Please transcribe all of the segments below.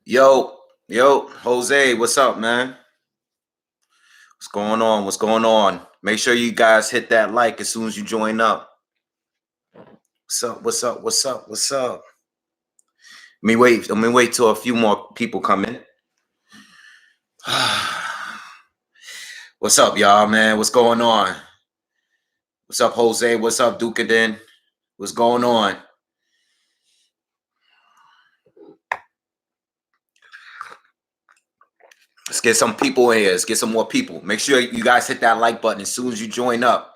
Yo, Jose, what's up, man? What's going on? What's going on? Make sure you guys hit that like as soon as you join up. What's up? What's up? What's up? What's up? Let me wait till a few more people come in. What's up, y'all, man? What's going on? What's up, Jose? What's up, Dukaden? What's going on? Let's get some people in here. Let's get some more people. Make sure you guys hit that like button as soon as you join up.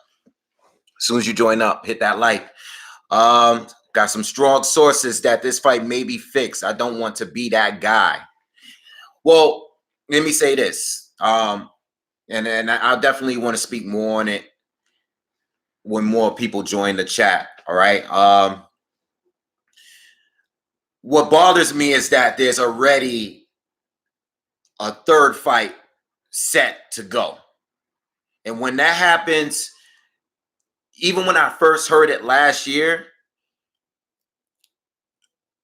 As soon as you join up, hit that like. Got some strong sources that this fight may be fixed. I don't want to be that guy. Well, let me say this. And I definitely want to speak more on it when more people join the chat. All right. What bothers me is that there's already a third fight set to go. And when that happens, even when I first heard it last year,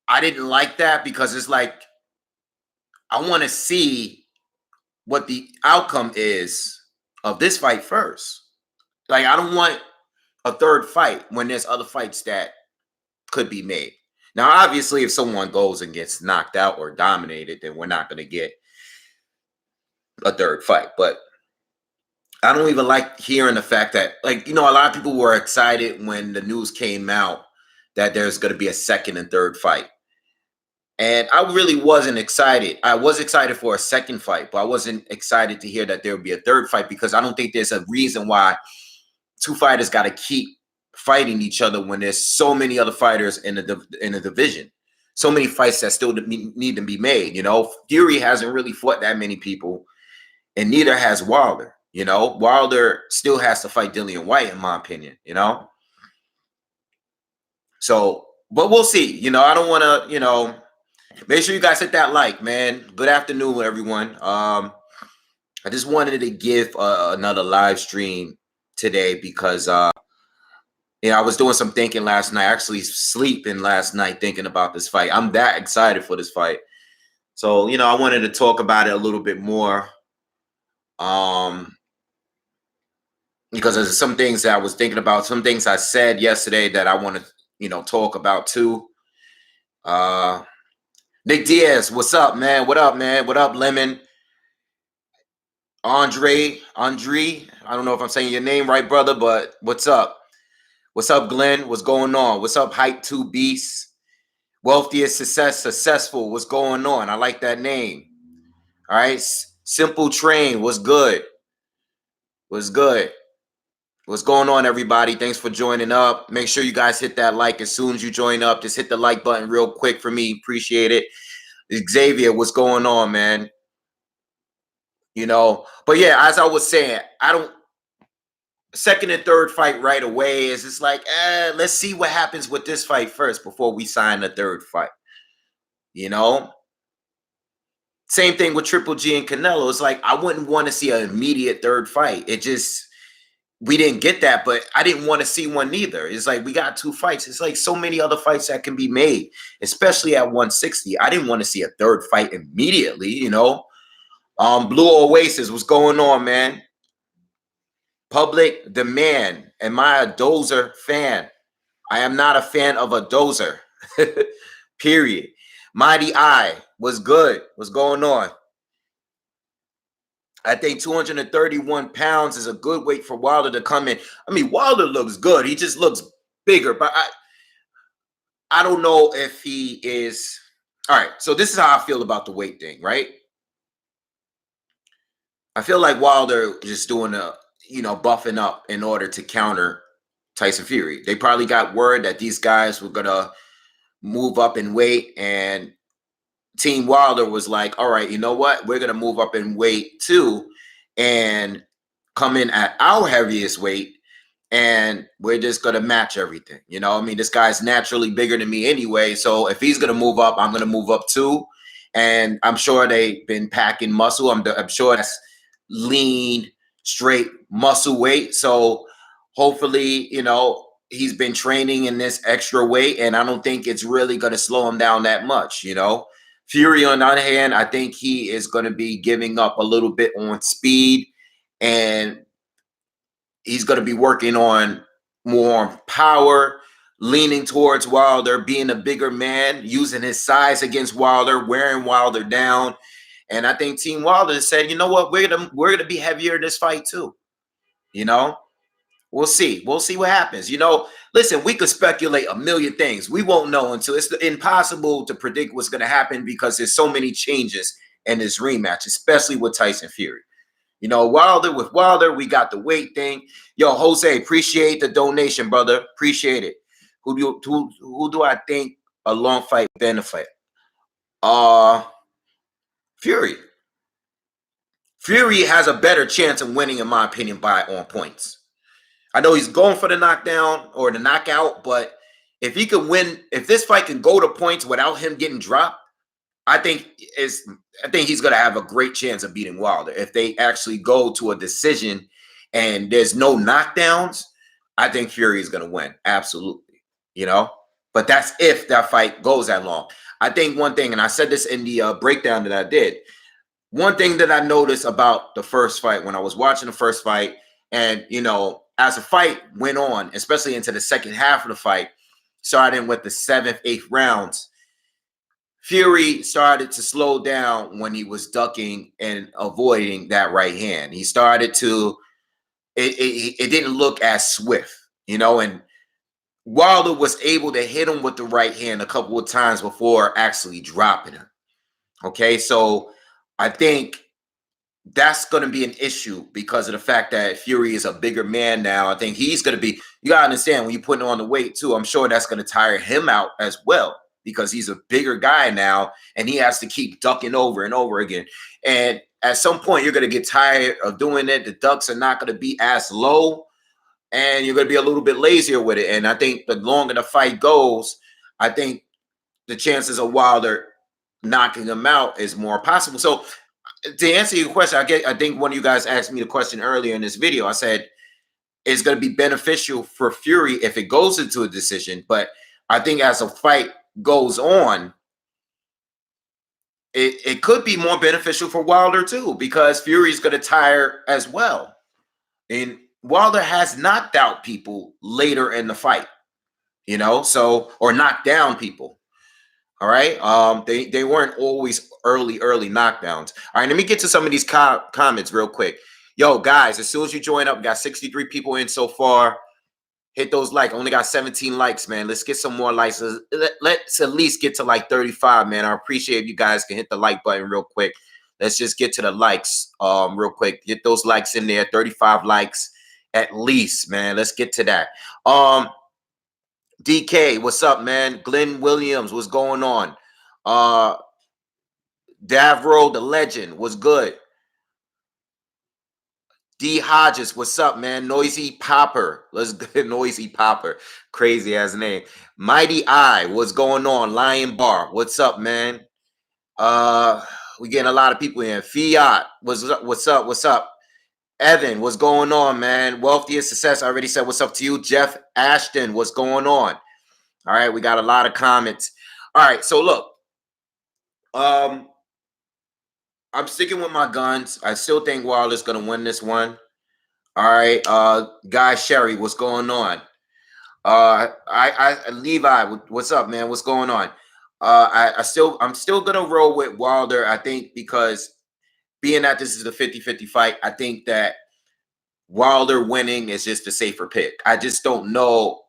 I didn't like that because it's like, I want to see what the outcome is of this fight first. Like, I don't want a third fight when there's other fights that could be made. Now, obviously, if someone goes and gets knocked out or dominated, then we're not going to get a third fight. But I don't even like hearing the fact that, like, a lot of people were excited when the news came out that there's going to be a second and third fight. And I really wasn't excited. I was excited for a second fight, but I wasn't excited to hear that there would be a third fight because I don't think there's a reason why two fighters got to keep fighting each other when there's so many other fighters in the division. So many fights that still need to be made. Fury hasn't really fought that many people, and neither has Wilder. Wilder still has to fight Dillian White, in my opinion. So, but we'll see. I don't want to. Make sure you guys hit that like, man. Good afternoon, everyone. I just wanted to give another live stream today because I was doing some thinking last night, actually sleeping last night thinking about this fight. I'm that excited for this fight. So, I wanted to talk about it a little bit more. Because there's some things that I was thinking about, some things I said yesterday that I want to, talk about too. Nick Diaz, what's up, man? What up, man? What up, Lemon? Andre, I don't know if I'm saying your name right, brother, but what's up? What's up, Glenn? What's going on? What's up, Hype 2 Beasts? Wealthiest Successful. What's going on? I like that name. All right. Simple Train. What's good? What's good? What's going on, everybody? Thanks for joining up. Make sure you guys hit that like as soon as you join up. Just hit the like button real quick for me. Appreciate it. Xavier, what's going on, man? But yeah, as I was saying, second and third fight right away is just like, let's see what happens with this fight first before we sign the third fight. Same thing with Triple G and Canelo. It's like, I wouldn't want to see an immediate third fight. We didn't get that, but I didn't want to see one either. It's like, we got two fights. It's like so many other fights that can be made, especially at 160. I didn't want to see a third fight immediately, Blue Oasis, what's going on, man? Public Demand. Am I a Dozer fan? I am not a fan of a Dozer. Period. Mighty Eye, what's good? What's going on? I think 231 pounds is a good weight for Wilder to come in. I mean, Wilder looks good. He just looks bigger, but I don't know if he is. All right, so this is how I feel about the weight thing, right? I feel like Wilder just doing buffing up in order to counter Tyson Fury. They probably got word that these guys were going to move up in weight, and Team Wilder was like, all right, you know what? We're going to move up in weight too and come in at our heaviest weight, and we're just going to match everything. This guy's naturally bigger than me anyway, so if he's going to move up, I'm going to move up too. And I'm sure they've been packing muscle. I'm sure that's lean, straight muscle weight. So hopefully, he's been training in this extra weight, and I don't think it's really going to slow him down that much. Fury, on the other hand, I think he is going to be giving up a little bit on speed, and he's going to be working on more power, leaning towards Wilder, being a bigger man, using his size against Wilder, wearing Wilder down. And I think Team Wilder said, you know what, we're gonna be heavier in this fight too. You know, we'll see. We'll see what happens. You know, listen, we could speculate a million things. We won't know until it's impossible to predict what's gonna happen because there's so many changes in this rematch, especially with Tyson Fury. You know, with Wilder, we got the weight thing. Yo, Jose, appreciate the donation, brother. Appreciate it. Who do I think a long fight benefit? Fury. Fury has a better chance of winning, in my opinion, by on points. I know he's going for the knockdown or the knockout, but if he could win, if this fight can go to points without him getting dropped, I think he's going to have a great chance of beating Wilder. If they actually go to a decision and there's no knockdowns, I think Fury is going to win. Absolutely. You know, but that's if that fight goes that long. I think one thing, and I said this in the breakdown that I did, one thing that I noticed about the first fight when I was watching the first fight, and, you know, as the fight went on, especially into the second half of the fight, starting with the 7th, 8th rounds, Fury started to slow down when he was ducking and avoiding that right hand. He started to, it didn't look as swift, you know, and Wilder was able to hit him with the right hand a couple of times before actually dropping him. Okay, so I think that's going to be an issue because of the fact that Fury is a bigger man now. I think he's going to be, you got to understand, when you're putting on the weight too, I'm sure that's going to tire him out as well because he's a bigger guy now and he has to keep ducking over and over again. And at some point, you're going to get tired of doing it. The ducks are not going to be as low and you're going to be a little bit lazier with it. And I think the longer the fight goes, I think the chances of Wilder knocking him out is more possible. So to answer your question, I think one of you guys asked me the question earlier in this video. I said it's going to be beneficial for Fury if it goes into a decision, but I think as a fight goes on, it could be more beneficial for Wilder too, because Fury is going to tire as well. And Wilder has knocked out people later in the fight, you know, so, or knocked down people. All right. They weren't always early knockdowns. All right, let me get to some of these comments real quick. Yo, guys, as soon as you join up, we got 63 people in so far. Hit those likes. Only got 17 likes, man. Let's get some more likes. Let's at least get to like 35, man. I appreciate if you guys can hit the like button real quick. Let's just get to the likes real quick. Get those likes in there. 35 likes at least, man. Let's get to that. DK, what's up, man? Glenn Williams, what's going on? Davro, the legend, what's good? D Hodges, what's up, man? Noisy Popper, let's get Noisy Popper, crazy ass name. Mighty Eye, what's going on? Lion Bar, what's up, man? We getting a lot of people in. Fiat, what's up? What's up? Evan, what's going on, man? Wealthiest Success, I already said what's up to you. Jeff Ashton, what's going on? All right, we got a lot of comments. All right, so look, I'm sticking with my guns. I still think Wilder's going to win this one. All right, Guy Sherry, what's going on? Levi, what's up, man? What's going on? I'm still going to roll with Wilder. I think because being that this is a 50-50 fight, I think that Wilder winning is just a safer pick. I just don't know.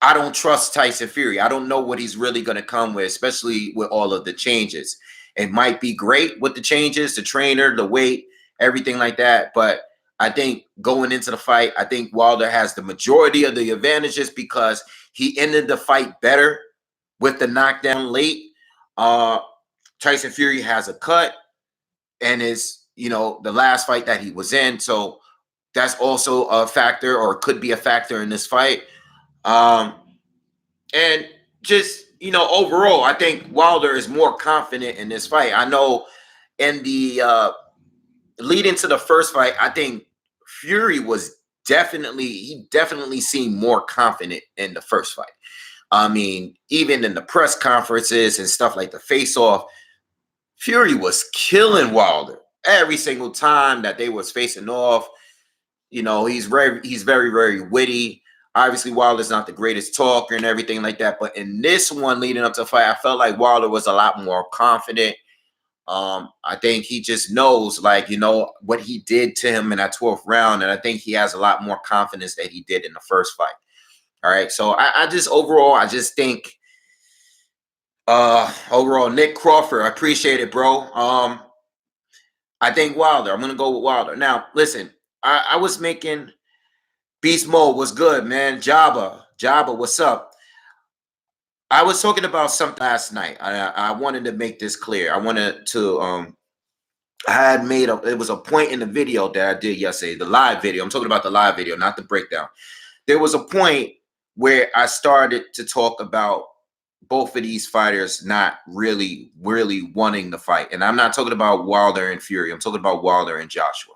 I don't trust Tyson Fury. I don't know what he's really going to come with, especially with all of the changes. It might be great with the changes, the trainer, the weight, everything like that. But I think going into the fight, I think Wilder has the majority of the advantages because he ended the fight better with the knockdown late. Tyson Fury has a cut and is, you know, the last fight that he was in. So that's also a factor or could be a factor in this fight. And just, you know, overall, I think Wilder is more confident in this fight. I know in the lead into the first fight, I think Fury was definitely seemed more confident in the first fight. I mean, even in the press conferences and stuff like the face-off, Fury was killing Wilder every single time that they was facing off. You know, he's very witty. Obviously, Wilder's not the greatest talker and everything like that. But in this one leading up to the fight, I felt like Wilder was a lot more confident. I think he just knows, like, you know, what he did to him in that 12th round. And I think he has a lot more confidence that he did in the first fight. All right. So I just overall, I just think overall, Nick Crawford, I appreciate it, bro. I think Wilder. I'm gonna go with Wilder. Now, listen, I was making Beast Mode was good, man. Jabba, what's up? I was talking about something last night. I wanted to make this clear. I wanted to I had made it was a point in the video that I did yesterday, the live video. I'm talking about the live video, not the breakdown. There was a point where I started to talk about both of these fighters not really wanting the fight. And I'm not talking about Wilder and Fury. I'm talking about Wilder and Joshua.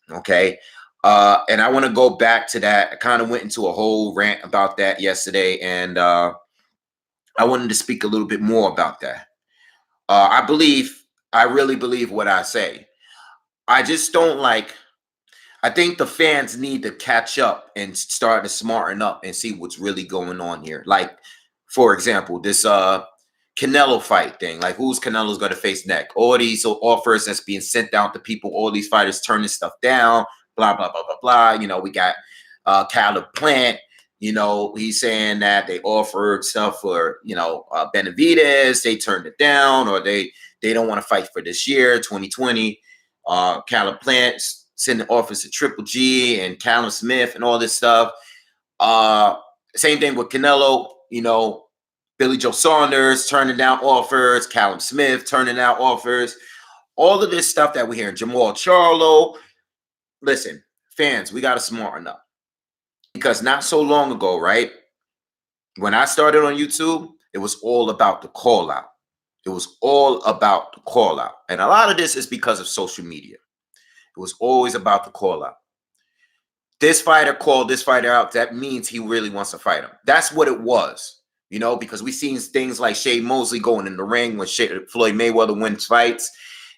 Okay. And I want to go back to that. I kind of went into a whole rant about that yesterday. And I wanted to speak a little bit more about that. I really believe what I say. I just don't like, I think the fans need to catch up and start to smarten up and see what's really going on here. Like, for example, this Canelo fight thing. Like, who's Canelo's going to face next? All these offers that's being sent out to people, all these fighters turning stuff down, blah, blah, blah, blah, blah. You know, we got Caleb Plant. You know, he's saying that they offered stuff for, you know, Benavidez. They turned it down, or they don't want to fight for this year, 2020. Caleb Plant sending offers to Triple G and Callum Smith and all this stuff. Same thing with Canelo. You know, Billy Joe Saunders turning down offers, Callum Smith turning down offers, all of this stuff that we're hearing. Jamal Charlo. Listen, fans, we got to smarten up. Because not so long ago, right, when I started on YouTube, it was all about the call out. It was all about the call out. And a lot of this is because of social media. It was always about the call out. This fighter called this fighter out. That means he really wants to fight him. That's what it was, you know, because we've seen things like Shane Mosley going in the ring when Floyd Mayweather wins fights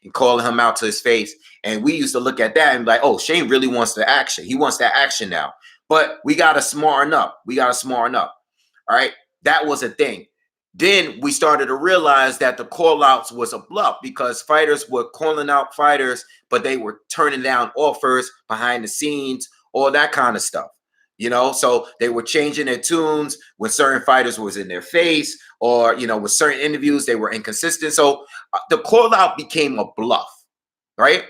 and calling him out to his face. And we used to look at that and be like, oh, Shane really wants the action. He wants that action now. But we got to smarten up. We got to smarten up. All right. That was a thing. Then we started to realize that the call outs was a bluff because fighters were calling out fighters, but they were turning down offers behind the scenes, all that kind of stuff. You know, so they were changing their tunes when certain fighters was in their face, or, you know, with certain interviews, they were inconsistent. So the call out became a bluff, right?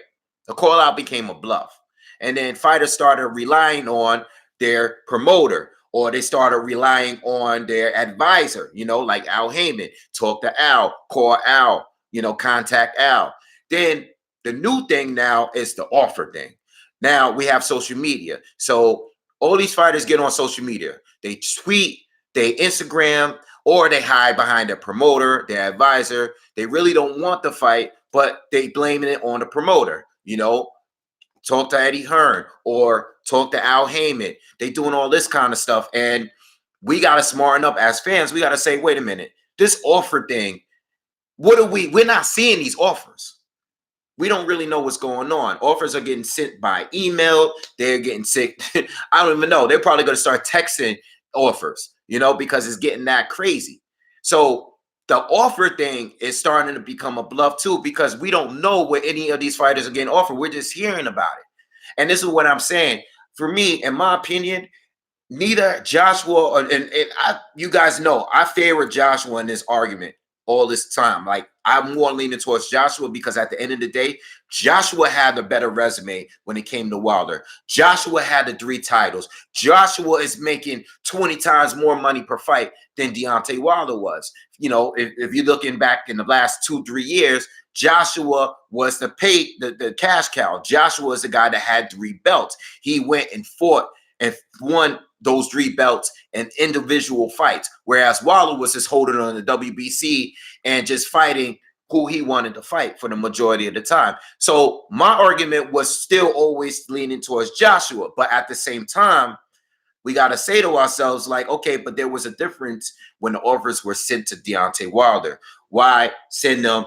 The call out became a bluff. And then fighters started relying on their promoter, or they started relying on their advisor, you know, like Al Heyman. Talk to Al, call Al, you know, contact Al. Then the new thing now is the offer thing. Now we have social media. So all these fighters get on social media. They tweet, they Instagram, or they hide behind their promoter, their advisor. They really don't want the fight, but they blaming it on the promoter, you know. Talk to Eddie Hearn or talk to Al Heyman. They doing all this kind of stuff. And we got to smarten up as fans. We got to say, wait a minute, this offer thing, we're not seeing these offers. We don't really know what's going on. Offers are getting sent by email. They're getting sick. I don't even know. They're probably going to start texting offers, you know, because it's getting that crazy. So the offer thing is starting to become a bluff too, because we don't know what any of these fighters are getting offered. We're just hearing about it. And this is what I'm saying. For me, in my opinion, neither Joshua and you guys know, I favor Joshua in this argument all this time. Like, I'm more leaning towards Joshua because at the end of the day, Joshua had a better resume when it came to Wilder. Joshua had the 3 titles. Joshua is making 20 times more money per fight than Deontay Wilder was. You know, if you're looking back in the last 2-3 years, Joshua was the cash cow. Joshua is the guy that had 3 belts. He went and fought and won those 3 belts in individual fights, whereas Wilder was just holding on the WBC and just fighting who he wanted to fight for the majority of the time. So my argument was still always leaning towards Joshua, but at the same time, we got to say to ourselves, like, okay, but there was a difference when the offers were sent to Deontay Wilder. Why send them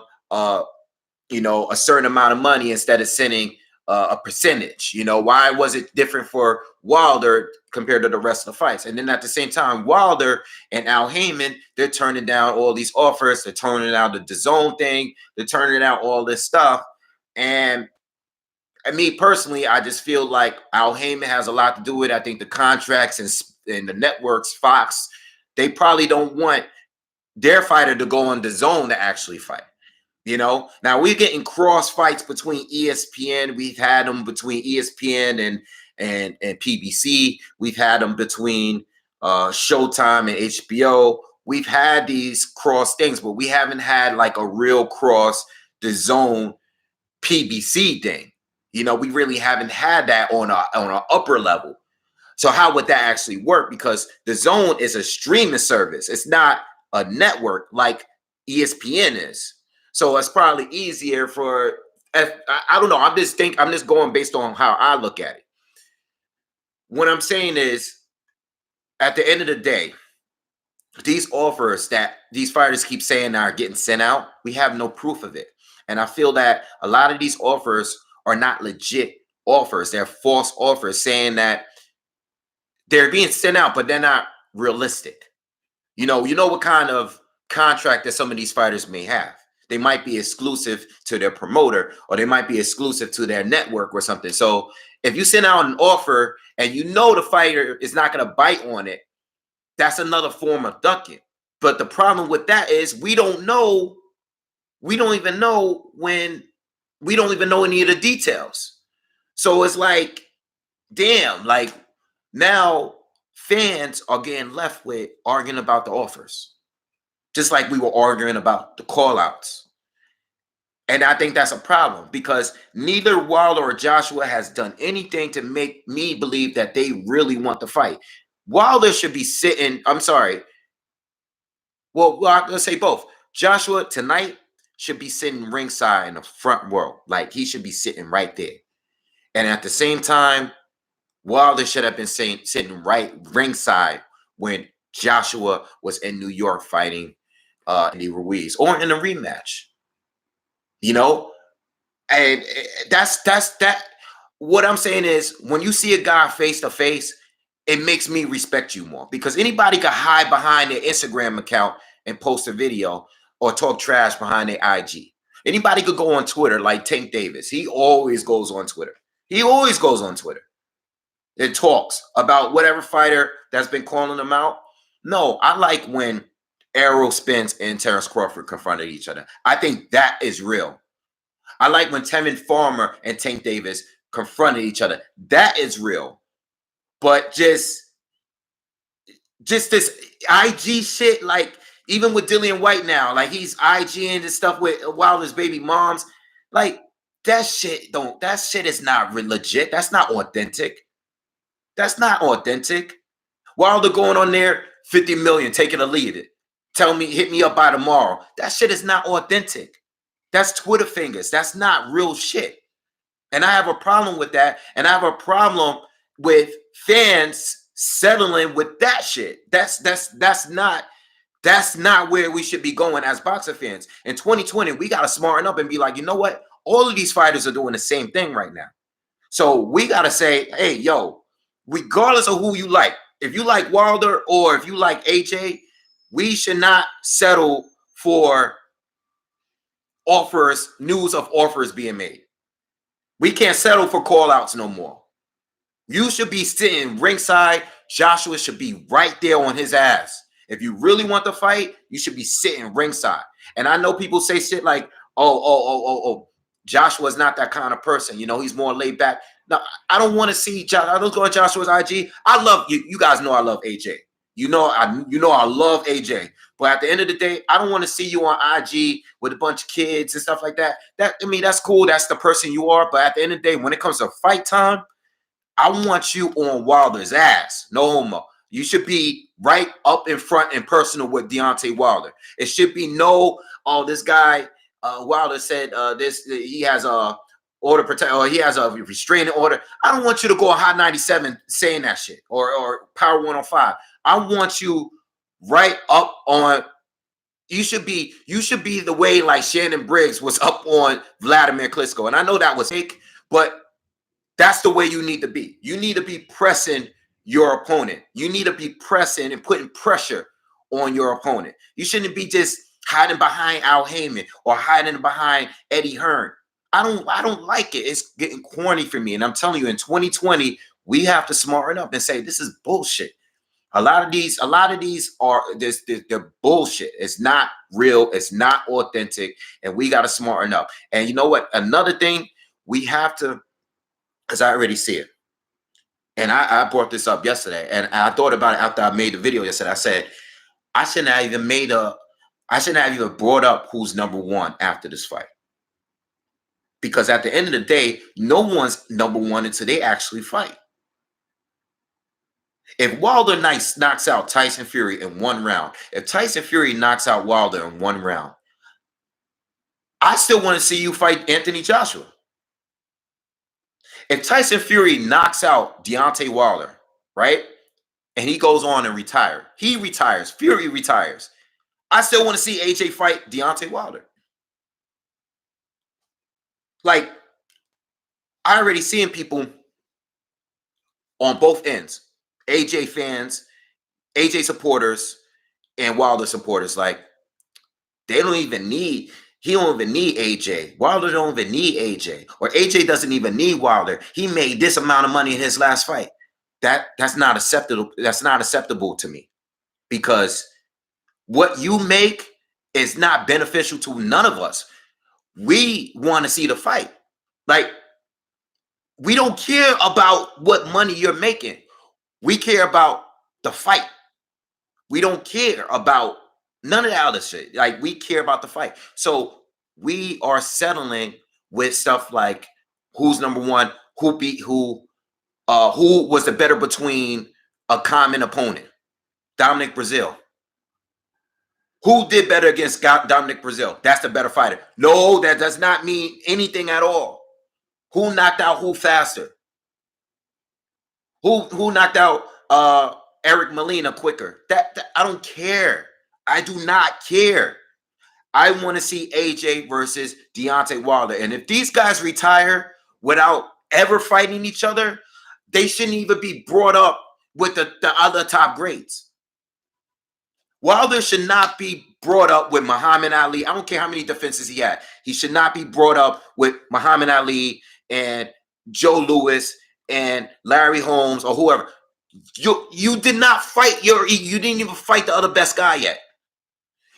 a certain amount of money instead of sending a percentage? Why was it different for Wilder compared to the rest of the fights? And then at the same time, Wilder and Al Heyman, they're turning down all these offers. They're turning down the DAZN thing. They're turning down all this stuff. And me personally, I just feel like Al Heyman has a lot to do with it. I think the contracts and the networks, Fox, they probably don't want their fighter to go on the zone to actually fight. Now we're getting cross fights between ESPN. We've had them between ESPN and PBC. We've had them between Showtime and HBO. We've had these cross things, but we haven't had like a real cross the zone PBC thing. We really haven't had that on an upper level. So how would that actually work? Because the zone is a streaming service. It's not a network like ESPN is. So it's probably easier for, I don't know. I'm just going based on how I look at it. What I'm saying is, at the end of the day, these offers that these fighters keep saying are getting sent out, we have no proof of it. And I feel that a lot of these offers are not legit offers. They're false offers saying that they're being sent out, but they're not realistic. You know what kind of contract that some of these fighters may have. They might be exclusive to their promoter, or they might be exclusive to their network or something. So if you send out an offer and the fighter is not going to bite on it, that's another form of ducking. But the problem with that is we don't even know any of the details. So it's like, damn, like now fans are getting left with arguing about the offers, just like we were arguing about the call-outs. And I think that's a problem because neither Wilder or Joshua has done anything to make me believe that they really want to fight. Wilder should be sitting, I'm sorry. Well, let's say both. Joshua tonight should be sitting ringside in the front row. Like he should be sitting right there. And at the same time, Wilder should have been sitting right ringside when Joshua was in New York fighting Andy Ruiz or in a rematch. And that's that. What I'm saying is, when you see a guy face to face, it makes me respect you more, because anybody could hide behind their Instagram account and post a video or talk trash behind their IG. Anybody could go on Twitter, like Tank Davis. He always goes on Twitter. It talks about whatever fighter that's been calling him out. No, I like when Errol Spence and Terrence Crawford confronted each other. I think that is real. I like when Tevin Farmer and Tank Davis confronted each other. That is real. But just this IG shit, like even with Dillian White now, like he's IGing and stuff with Wilder's baby moms, like that shit is not legit. That's not authentic. Wilder going on there, 50 million, take it or leave it. Tell me, hit me up by tomorrow. That shit is not authentic. That's Twitter fingers. That's not real shit. And I have a problem with that. And I have a problem with fans settling with that shit. That's not where we should be going as boxer fans. In 2020, we got to smarten up and be like, you know what? All of these fighters are doing the same thing right now. So we got to say, hey, yo, regardless of who you like, if you like Wilder or if you like AJ, we should not settle for news of offers being made. We can't settle for call-outs no more. You should be sitting ringside. Joshua should be right there on his ass. If you really want to fight, you should be sitting ringside. And I know people say shit like, oh, Joshua's not that kind of person. He's more laid back. No, I don't want to see Joshua. I don't go on Joshua's IG. I love you. You guys know I love AJ. I love AJ. But at the end of the day, I don't want to see you on IG with a bunch of kids and stuff like that. That's cool. That's the person you are. But at the end of the day, when it comes to fight time, I want you on Wilder's ass. No homo. You should be right up in front and personal with Deontay Wilder. It should be this guy, Wilder said he has a order protect, or he has a restraining order. I don't want you to go on Hot 97 saying that shit or Power 105. I want you right up on You should be the way like Shannon Briggs was up on Vladimir Klitschko. And I know that was fake, but that's the way you need to be. You need to be pressing your opponent. You need to be pressing and putting pressure on your opponent. You shouldn't be just hiding behind Al Heyman or hiding behind Eddie Hearn. I don't like it. It's getting corny for me. And I'm telling you, in 2020, we have to smarten up and say this is bullshit. A lot of these are they're bullshit. It's not real. It's not authentic, and we got to smarten up. And you know what? Another thing we have to, because I already see it, and I brought this up yesterday, and I thought about it after I made the video yesterday. I said I shouldn't have even brought up who's number one after this fight, because at the end of the day, no one's number one until they actually fight. If Wilder knocks out Tyson Fury in one round, if Tyson Fury knocks out Wilder in one round, I still want to see you fight Anthony Joshua. If Tyson Fury knocks out Deontay Wilder, right, and he goes on and he retires, Fury retires, I still want to see AJ fight Deontay Wilder. Like, I already seeing people on both ends. AJ fans, AJ supporters, and Wilder supporters, like, he don't even need AJ. Wilder don't even need AJ. Or AJ doesn't even need Wilder. He made this amount of money in his last fight. That's not acceptable. That's not acceptable to me. Because what you make is not beneficial to none of us. We want to see the fight. Like, we don't care about what money you're making. We care about the fight. We don't care about none of that other shit. Like, we care about the fight. So we are settling with stuff like who's number one, who beat who was the better between a common opponent. Dominic Breazeale. Who did better against Dominic Breazeale? That's the better fighter. No, that does not mean anything at all. Who knocked out who faster? Who knocked out Eric Molina quicker? That I don't care. I do not care. I want to see AJ versus Deontay Wilder. And if these guys retire without ever fighting each other, they shouldn't even be brought up with the other top grades. Wilder should not be brought up with Muhammad Ali. I don't care how many defenses he had. He should not be brought up with Muhammad Ali and Joe Louis and Larry Holmes or whoever. You did not fight you didn't even fight the other best guy yet.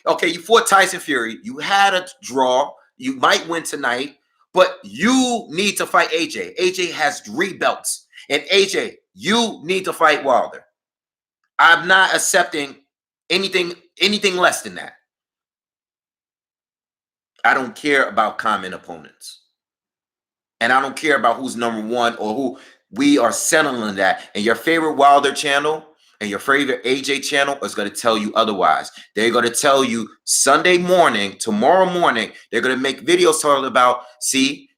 Okay, you fought Tyson Fury. You had a draw. You might win tonight, but you need to fight AJ. AJ has 3 belts. And AJ, you need to fight Wilder. I'm not accepting anything less than that. I don't care about common opponents. And I don't care about who's number one or who. We are settling that. And your favorite Wilder channel and your favorite AJ channel is going to tell you otherwise. They're going to tell you Sunday morning, tomorrow morning, they're going to make videos talking about, see,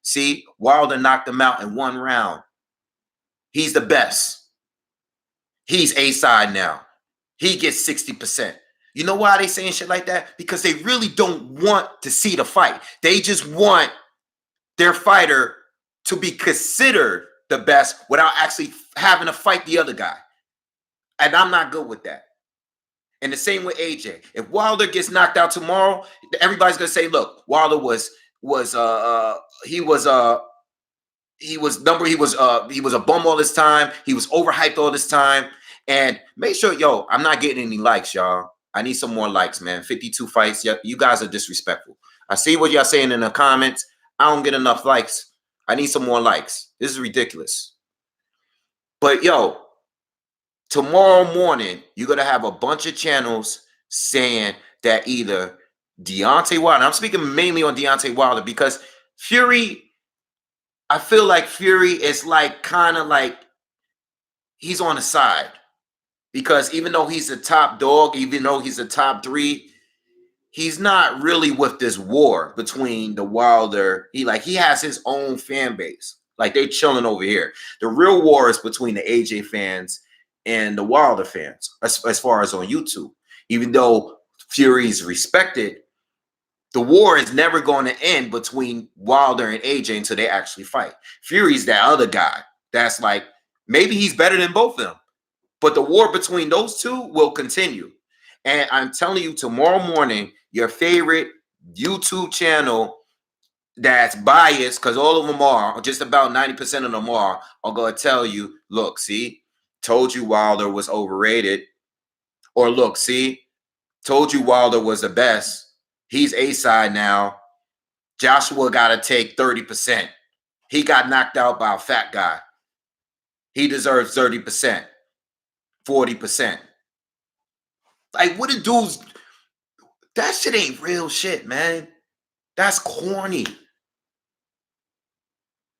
Wilder knocked him out in 1 round. He's the best. He's A-side now. He gets 60%. You know why they saying shit like that? Because they really don't want to see the fight. They just want their fighter to be considered the best without actually having to fight the other guy. And I'm not good with that. And the same with AJ. If Wilder gets knocked out tomorrow, everybody's gonna say, look, Wilder was a bum all this time. He was overhyped all this time. And make sure, I'm not getting any likes, y'all. I need some more likes, man. 52 fights. You guys are disrespectful. I see what y'all saying in the comments. I don't get enough likes. I need some more likes. This is ridiculous. But tomorrow morning, you're going to have a bunch of channels saying that either Deontay Wilder, I'm speaking mainly on Deontay Wilder because Fury, I feel like Fury is kind of like he's on the side. Because even though he's the top dog, even though he's the top 3, he's not really with this war between the Wilder. He has his own fan base. Like, they chilling over here. The real war is between the AJ fans and the Wilder fans, as far as on YouTube. Even though Fury's respected, the war is never going to end between Wilder and AJ until they actually fight. Fury's that other guy that's like, maybe he's better than both of them, but the war between those two will continue. And I'm telling you, tomorrow morning, your favorite YouTube channel that's biased, because all of them are, just about 90% of them are going to tell you, look, see, told you Wilder was overrated. Or look, see, told you Wilder was the best. He's A-side now. Joshua got to take 30%. He got knocked out by a fat guy. He deserves 30%, 40%. Like, what the dudes, that shit ain't real shit, man. That's corny.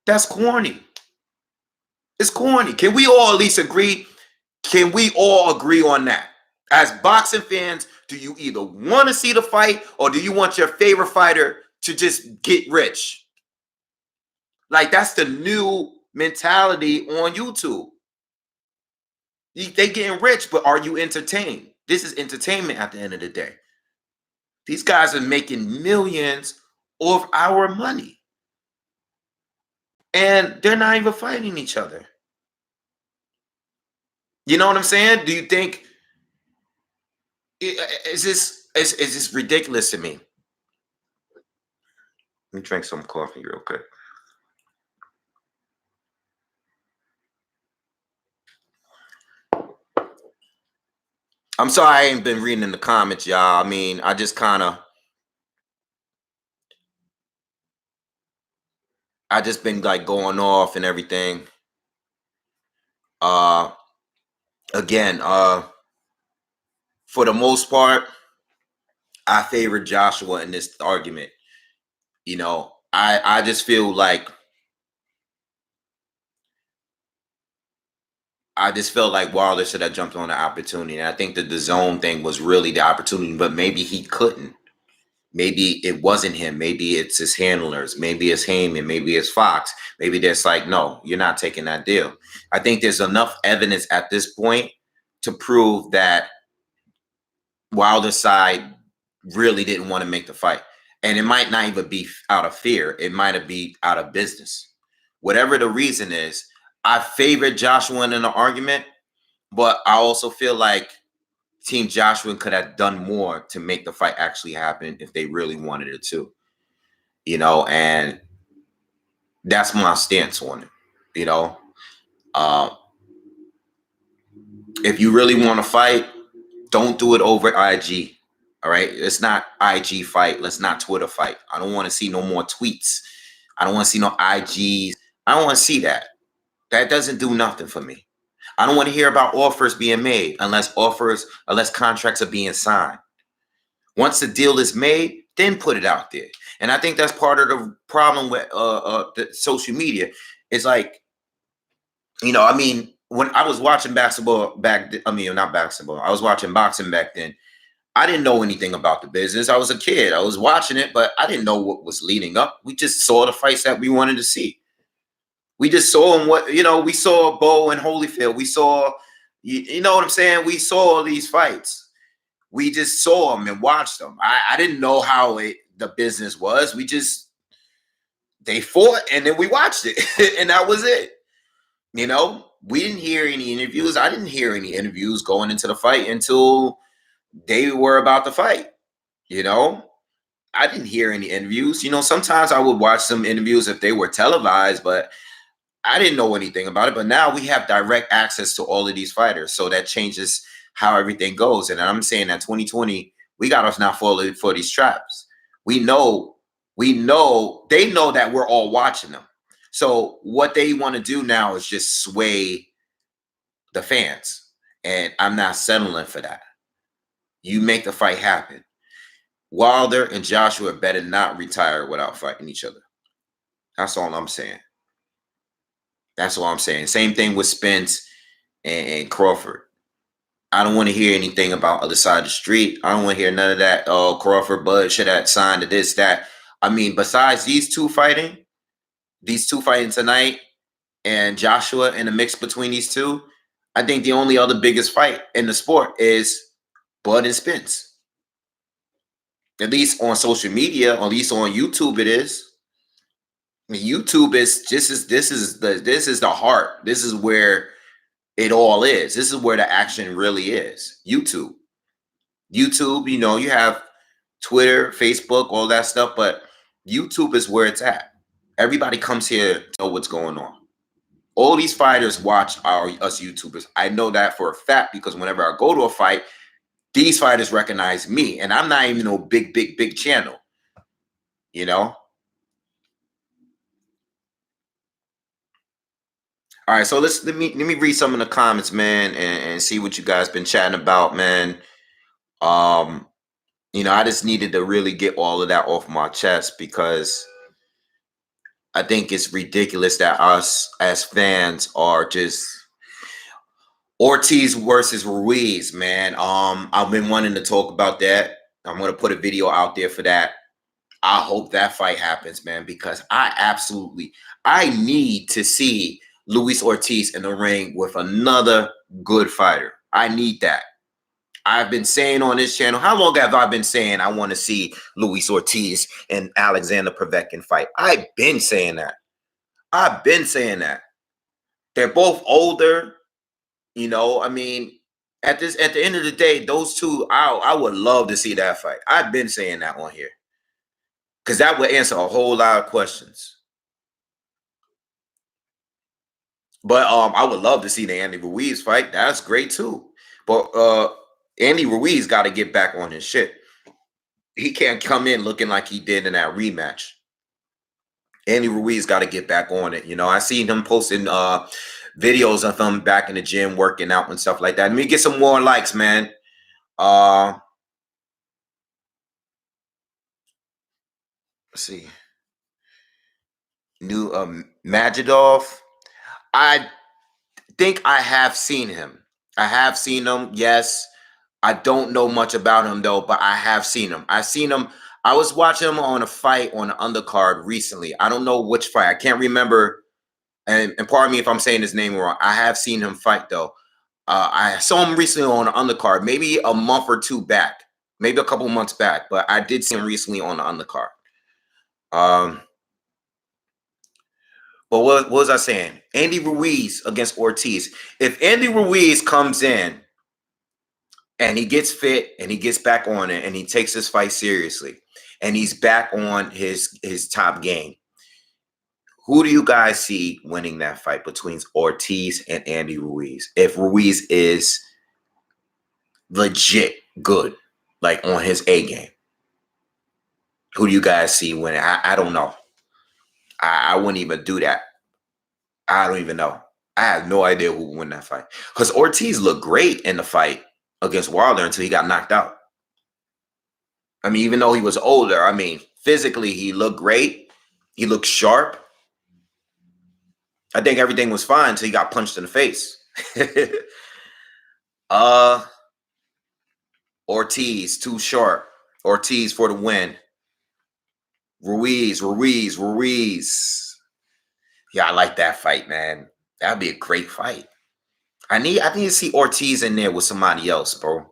That's corny. It's corny. Can we all at least agree? Can we all agree on that? As boxing fans, do you either want to see the fight or do you want your favorite fighter to just get rich? Like, that's the new mentality on YouTube. They getting rich, but are you entertained? This is entertainment at the end of the day. These guys are making millions of our money. And they're not even fighting each other. You know what I'm saying? Do you think is this ridiculous to me? Let me drink some coffee real quick. I'm sorry I ain't been reading in the comments, y'all. I mean, I just been like going off and everything. Again, for the most part, I favor Joshua in this argument. You know, I just feel like Wilder should have jumped on the opportunity. And I think that the zone thing was really the opportunity, but maybe he couldn't. Maybe it wasn't him. Maybe it's his handlers. Maybe it's Heyman. Maybe it's Fox. Maybe that's like, no, you're not taking that deal. I think there's enough evidence at this point to prove that Wilder's side really didn't want to make the fight. And it might not even be out of fear. It might have been out of business. Whatever the reason is, I favored Joshua in the argument, but I also feel like Team Joshua could have done more to make the fight actually happen if they really wanted it to. You know, and that's my stance on it. You know, if you really want to fight, don't do it over IG. All right, it's not IG fight. Let's not Twitter fight. I don't want to see no more tweets. I don't want to see no IGs. I don't want to see that. That doesn't do nothing for me. I don't want to hear about offers being made unless contracts are being signed. Once the deal is made, then put it out there. And I think that's part of the problem with the social media. It's like, you know, I mean, when I was watching basketball not basketball. I was watching boxing back then. I didn't know anything about the business. I was a kid. I was watching it, but I didn't know what was leading up. We just saw the fights that we wanted to see. We just saw them. We saw Bo and Holyfield. We saw, you know what I'm saying? We saw these fights. We just saw them and watched them. I didn't know how the business was. They fought and then we watched it and that was it. You know, we didn't hear any interviews. I didn't hear any interviews going into the fight until they were about to fight. You know, I didn't hear any interviews. You know, sometimes I would watch some interviews if they were televised, but I didn't know anything about it. But now we have direct access to all of these fighters. So that changes how everything goes. And I'm saying that 2020, we got us not fall for these traps. They know that we're all watching them. So what they want to do now is just sway the fans. And I'm not settling for that. You make the fight happen. Wilder and Joshua better not retire without fighting each other. That's all I'm saying. That's all I'm saying. Same thing with Spence and Crawford. I don't want to hear anything about other side of the street. I don't want to hear none of that. Oh, Crawford, Bud should have signed to this, that. I mean, besides these two fighting tonight and Joshua in the mix between these two, I think the only other biggest fight in the sport is Bud and Spence. At least on social media, at least on YouTube, it is. YouTube is just as this is the heart. This is where it all is. This is where the action really is. YouTube. YouTube, you have Twitter, Facebook, all that stuff, but YouTube is where it's at. Everybody comes here to know what's going on. All these fighters watch us YouTubers. I know that for a fact because whenever I go to a fight, these fighters recognize me, and I'm not even no big channel. You know. All right, so let me read some of the comments, man, and see what you guys been chatting about, man. Um, I just needed to really get all of that off my chest because I think it's ridiculous that us as fans are just Ortiz versus Ruiz, man. I've been wanting to talk about that. I'm gonna put a video out there for that. I hope that fight happens, man, because I need to see Luis Ortiz in the ring with another good fighter. I need that. I've been saying on this channel, how long have I been saying I want to see Luis Ortiz and Alexander Povetkin fight? I've been saying that. I've been saying that. They're both older, I mean, at the end of the day, those two, I would love to see that fight. I've been saying that on here. Because that would answer a whole lot of questions. But I would love to see the Andy Ruiz fight. That's great too. But Andy Ruiz got to get back on his shit. He can't come in looking like he did in that rematch. Andy Ruiz got to get back on it. I seen him posting videos of him back in the gym working out and stuff like that. Let me get some more likes, man. Let's see. New Majidov. I think I have seen him. I have seen him. Yes. I don't know much about him though, but I have seen him. I've seen him. I was watching him on a fight on the undercard recently. I don't know which fight. I can't remember. And pardon me if I'm saying his name wrong. I have seen him fight though. I saw him recently on the undercard, maybe a month or two back, maybe a couple months back, but I did see him recently on the undercard. But what was I saying? Andy Ruiz against Ortiz. If Andy Ruiz comes in and he gets fit and he gets back on it and he takes this fight seriously and he's back on his top game, who do you guys see winning that fight between Ortiz and Andy Ruiz? If Ruiz is legit good, like on his A game, who do you guys see winning? I don't know. I wouldn't even do that. I don't even know. I have no idea who would win that fight. Because Ortiz looked great in the fight against Wilder until he got knocked out. I mean, even though he was older, I mean, physically he looked great. He looked sharp. I think everything was fine until he got punched in the face. Ortiz, too sharp. Ortiz for the win. Ruiz. Yeah, I like that fight, man. That'd be a great fight. I need to see Ortiz in there with somebody else, bro.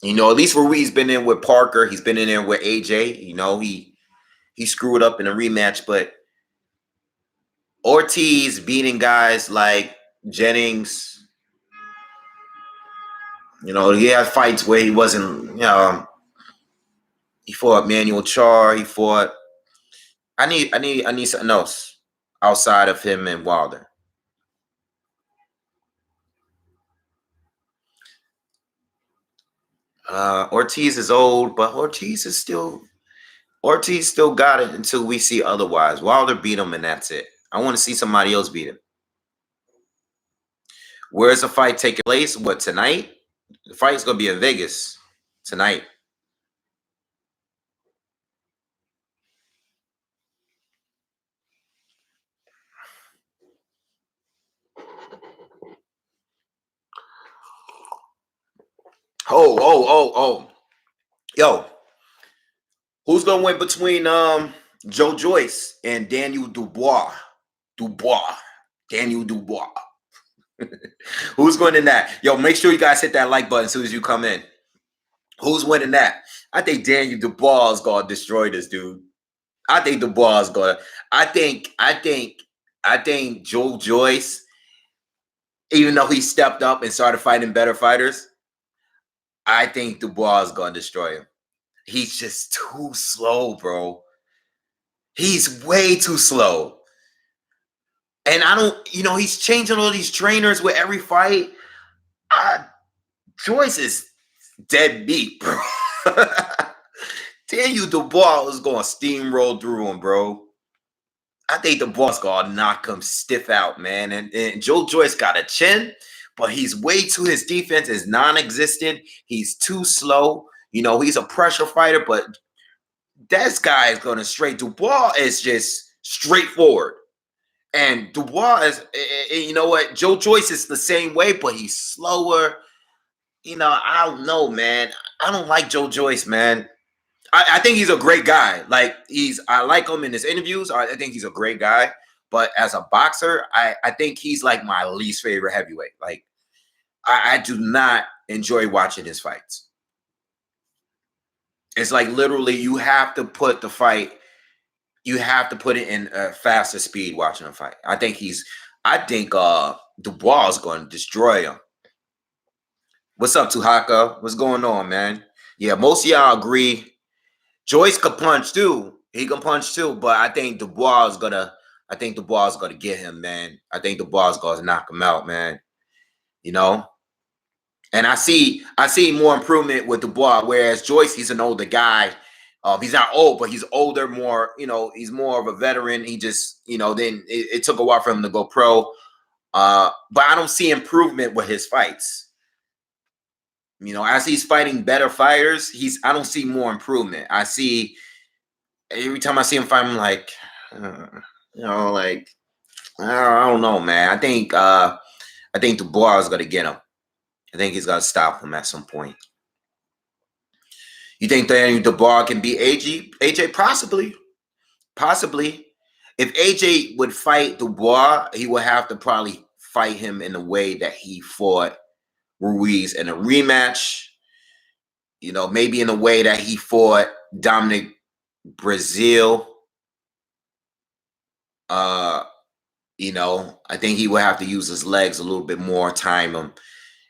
At least Ruiz been in with Parker. He's been in there with AJ. He screwed up in a rematch, but Ortiz beating guys like Jennings. He had fights where he wasn't, he fought Manuel Char. He fought. I need something else outside of him and Wilder. Ortiz is old, but Ortiz still got it until we see otherwise. Wilder beat him, and that's it. I want to see somebody else beat him. Where's the fight taking place? What, tonight? The fight's gonna be in Vegas tonight. Oh. Yo, who's gonna win between Joe Joyce and Daniel Dubois? Daniel Dubois. Who's going in that? Yo, make sure you guys hit that like button as soon as you come in. Who's winning that? I think Daniel Dubois is gonna destroy this dude. I think Dubois is gonna. I think. I think. I think Joe Joyce, even though he stepped up and started fighting better fighters, I think Dubois is gonna destroy him. He's just too slow, bro. He's way too slow. And I don't, he's changing all these trainers with every fight. Joyce is dead meat, bro. Daniel Dubois is going to steamroll through him, bro. I think Dubois going to knock him stiff out, man. And Joe Joyce got a chin, but he's way too, his defense is non-existent. He's too slow. He's a pressure fighter, but this guy is going to straight. Dubois is just straightforward. And Dubois is, you know what? Joe Joyce is the same way, but he's slower. I don't know, man. I don't like Joe Joyce, man. I think he's a great guy. I like him in his interviews. I think he's a great guy. But as a boxer, I think he's like my least favorite heavyweight. Like, I do not enjoy watching his fights. It's like literally you have to put the fight, you have to put it in a faster speed watching a fight. I think Dubois is going to destroy him. What's up, Tuhaka? What's going on, man? Yeah, most of y'all agree. Joyce could punch too. He can punch too, but I think Dubois is gonna get him, man. I think Dubois is gonna knock him out, man. And I see more improvement with Dubois, whereas Joyce, he's an older guy. He's not old, but he's older, more, he's more of a veteran. He just, then it took a while for him to go pro. But I don't see improvement with his fights. As he's fighting better fighters, I don't see more improvement. I see every time I see him fight, I'm like, I don't know, man. I think Dubois is gonna get him. I think he's gonna stop him at some point. You think Daniel Dubois can beat AJ? AJ possibly. If AJ would fight Dubois, he would have to probably fight him in the way that he fought Ruiz in a rematch. Maybe in a way that he fought Dominic Brazil. I think he would have to use his legs a little bit more, time him.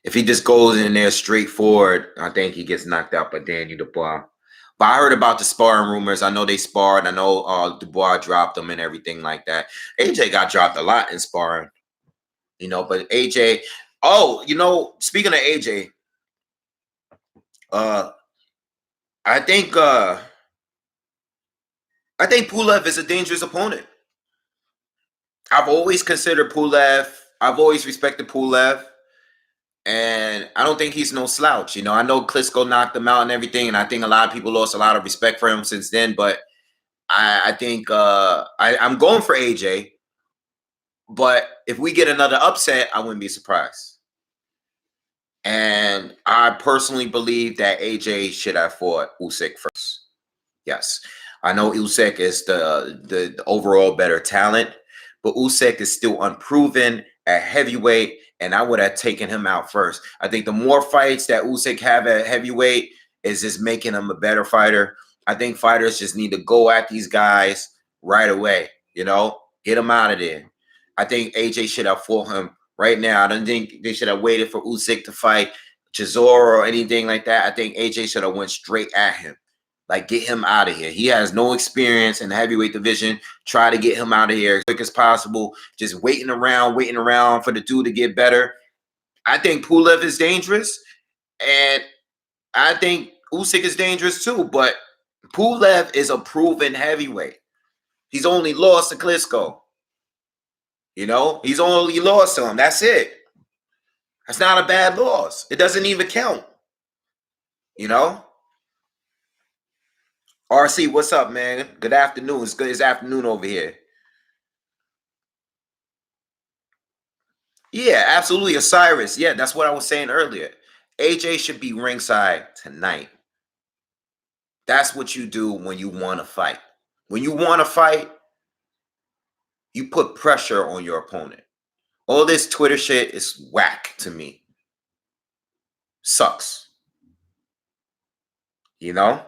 If he just goes in there straightforward, I think he gets knocked out by Daniel Dubois. But I heard about the sparring rumors. I know they sparred. I know Dubois dropped him and everything like that. AJ got dropped a lot in sparring. But AJ, speaking of AJ, I think Pulev is a dangerous opponent. I've always considered Pulev. I've always respected Pulev. And I don't think he's no slouch. I know Klitschko knocked him out and everything, and I think a lot of people lost a lot of respect for him since then. But I think I'm going for AJ. But if we get another upset, I wouldn't be surprised. And I personally believe that AJ should have fought Usyk first. Yes, I know Usyk is the overall better talent, but Usyk is still unproven at heavyweight, and I would have taken him out first. I think the more fights that Usyk have at heavyweight is just making him a better fighter. I think fighters just need to go at these guys right away, get them out of there. I think AJ should have fought him right now. I don't think they should have waited for Usyk to fight Chisora or anything like that. I think AJ should have went straight at him. Like, get him out of here. He has no experience in the heavyweight division. Try to get him out of here as quick as possible. Just waiting around for the dude to get better. I think Pulev is dangerous. And I think Usyk is dangerous too. But Pulev is a proven heavyweight. He's only lost to Klitschko. He's only lost to him. That's it. That's not a bad loss. It doesn't even count. RC, what's up, man? Good afternoon. It's good. It's afternoon over here. Yeah, absolutely. Osiris. Yeah, that's what I was saying earlier. AJ should be ringside tonight. That's what you do when you want to fight. When you want to fight, you put pressure on your opponent. All this Twitter shit is whack to me. Sucks. You know,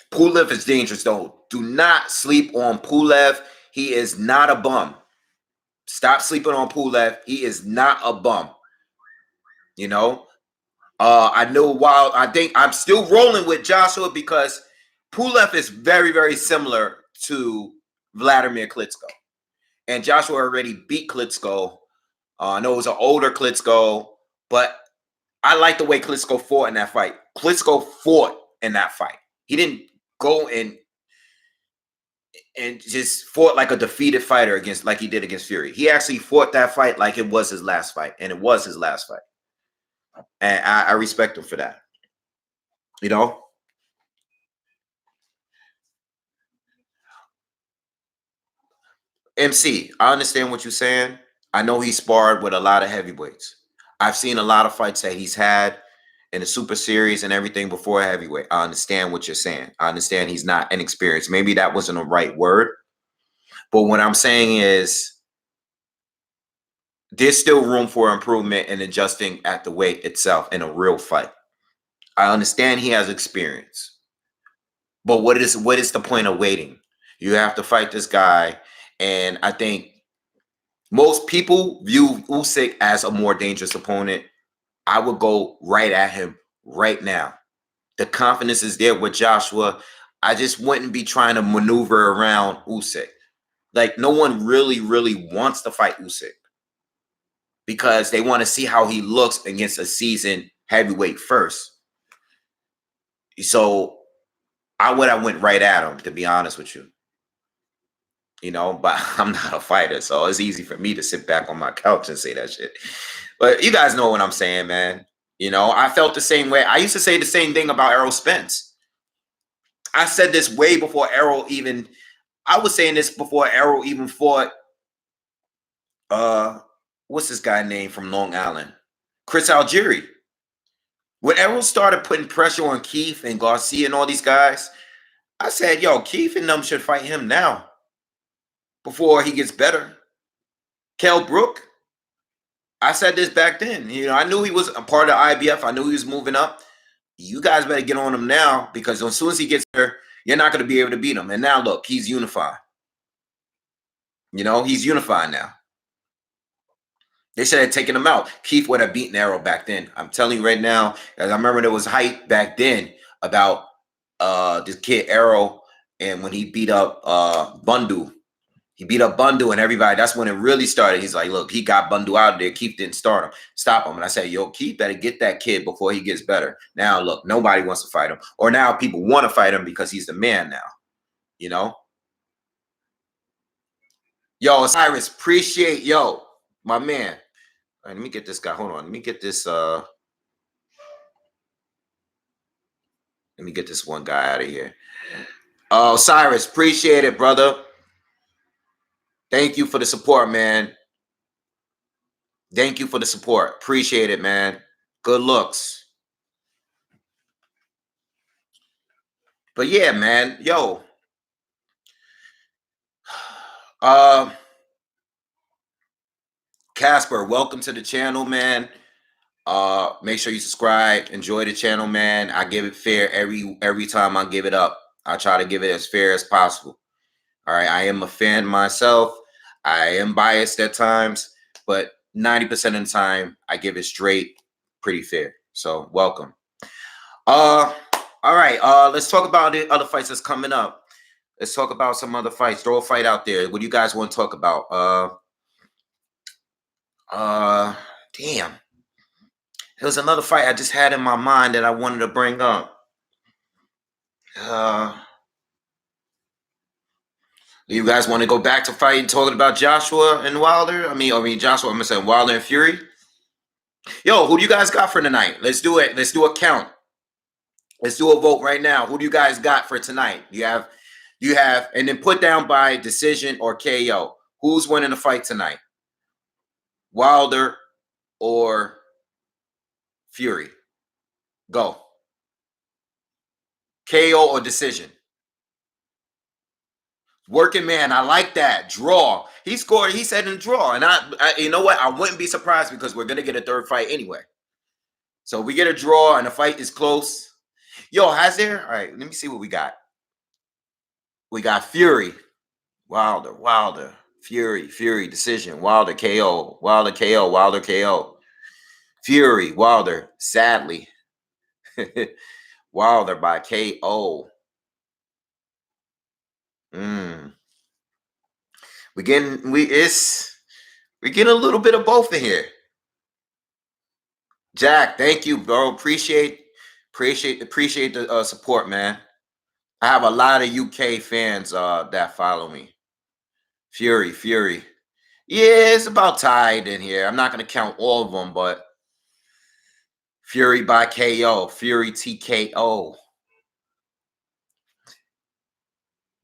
Pulev is dangerous though. Do not sleep on Pulev. He is not a bum. Stop sleeping on Pulev. He is not a bum. You know, I know while I think I'm still rolling with Joshua because Pulev is very, very similar to Vladimir Klitschko. And Joshua already beat Klitschko. I know it was an older Klitschko, but I like the way Klitschko fought in that fight. Klitschko fought in that fight. He didn't go and just fought like a defeated fighter against like he did against Fury. He actually fought that fight like it was his last fight, and it was his last fight. And I respect him for that. You know, MC, I understand what you're saying. I know he sparred with a lot of heavyweights. I've seen a lot of fights that he's had in the super series and everything before heavyweight. I understand what you're saying. I understand he's not inexperienced. Maybe that wasn't the right word. But what I'm saying is there's still room for improvement and adjusting at the weight itself in a real fight. I understand he has experience. But what is the point of waiting? You have to fight this guy. And I think most people view Usyk as a more dangerous opponent. I would go right at him right now. The confidence is there with Joshua. I just wouldn't be trying to maneuver around Usyk. Like, no one really, really wants to fight Usyk because they want to see how he looks against a seasoned heavyweight first. So I would have went right at him, to be honest with you. You know, but I'm not a fighter, so it's easy for me to sit back on my couch and say that shit. But you guys know what I'm saying, man. You know, I felt the same way. I used to say the same thing about Errol Spence. I said this way before Errol even. I was saying this before Errol even fought. What's this guy name from Long Island? Chris Algieri. When Errol started putting pressure on Keith and Garcia and all these guys, I said, "Yo, Keith and them should fight him now before he gets better." Kell Brook. I said this back then. You know, I knew he was a part of IBF. I knew he was moving up. You guys better get on him now because as soon as he gets there, you're not going to be able to beat him. And now look, he's unified. You know, he's unified now. They should have taken him out. Keith would have beaten Errol back then. I'm telling you right now, as I remember there was hype back then about this kid Errol, and when he beat up Bundu. He beat up Bundu and everybody. That's when it really started. He's like, look, he got Bundu out of there. Keith didn't stop him. And I said, yo, Keith better get that kid before he gets better. Now, look, nobody wants to fight him. Or now people want to fight him because he's the man now. You know? Yo, Cyrus, appreciate, my man. All right, let me get this guy. Hold on. Let me get this one guy out of here. Oh, Cyrus, appreciate it, brother. Thank you for the support, man. Thank you for the support. Appreciate it, man. Good looks. But yeah, man. Yo. Casper, welcome to the channel, man. Make sure you subscribe. Enjoy the channel, man. I give it fair every time I give it up. I try to give it as fair as possible. All right. I am a fan myself. I am biased at times, but 90% of the time I give it straight, pretty fair. So welcome. All right. Let's talk about the other fights that's coming up. Let's talk about some other fights. Throw a fight out there. What do you guys want to talk about? Damn. There was another fight I just had in my mind that I wanted to bring up. You guys want to go back to fighting, talking about Joshua and Wilder? I mean Joshua. I'm saying Wilder and Fury. Yo, who do you guys got for tonight? Let's do it. Let's do a count. Let's do a vote right now. Who do you guys got for tonight? You have, and then put down by decision or KO. Who's winning the fight tonight? Wilder or Fury? Go. KO or decision? Working man, I like that. Draw. He scored. He said in draw. And I you know what? I wouldn't be surprised because we're going to get a third fight anyway. So we get a draw and the fight is close. Yo, has there? All right, let me see what we got. We got Fury, Wilder, Fury decision, Wilder KO, Wilder KO, Fury, Wilder, sadly, Wilder by KO. Mm. We getting a little bit of both in here. Jack, thank you, bro. Appreciate the support, man. I have a lot of UK fans that follow me. Fury. Yeah, it's about tied in here. I'm not gonna count all of them, but Fury by KO, Fury TKO.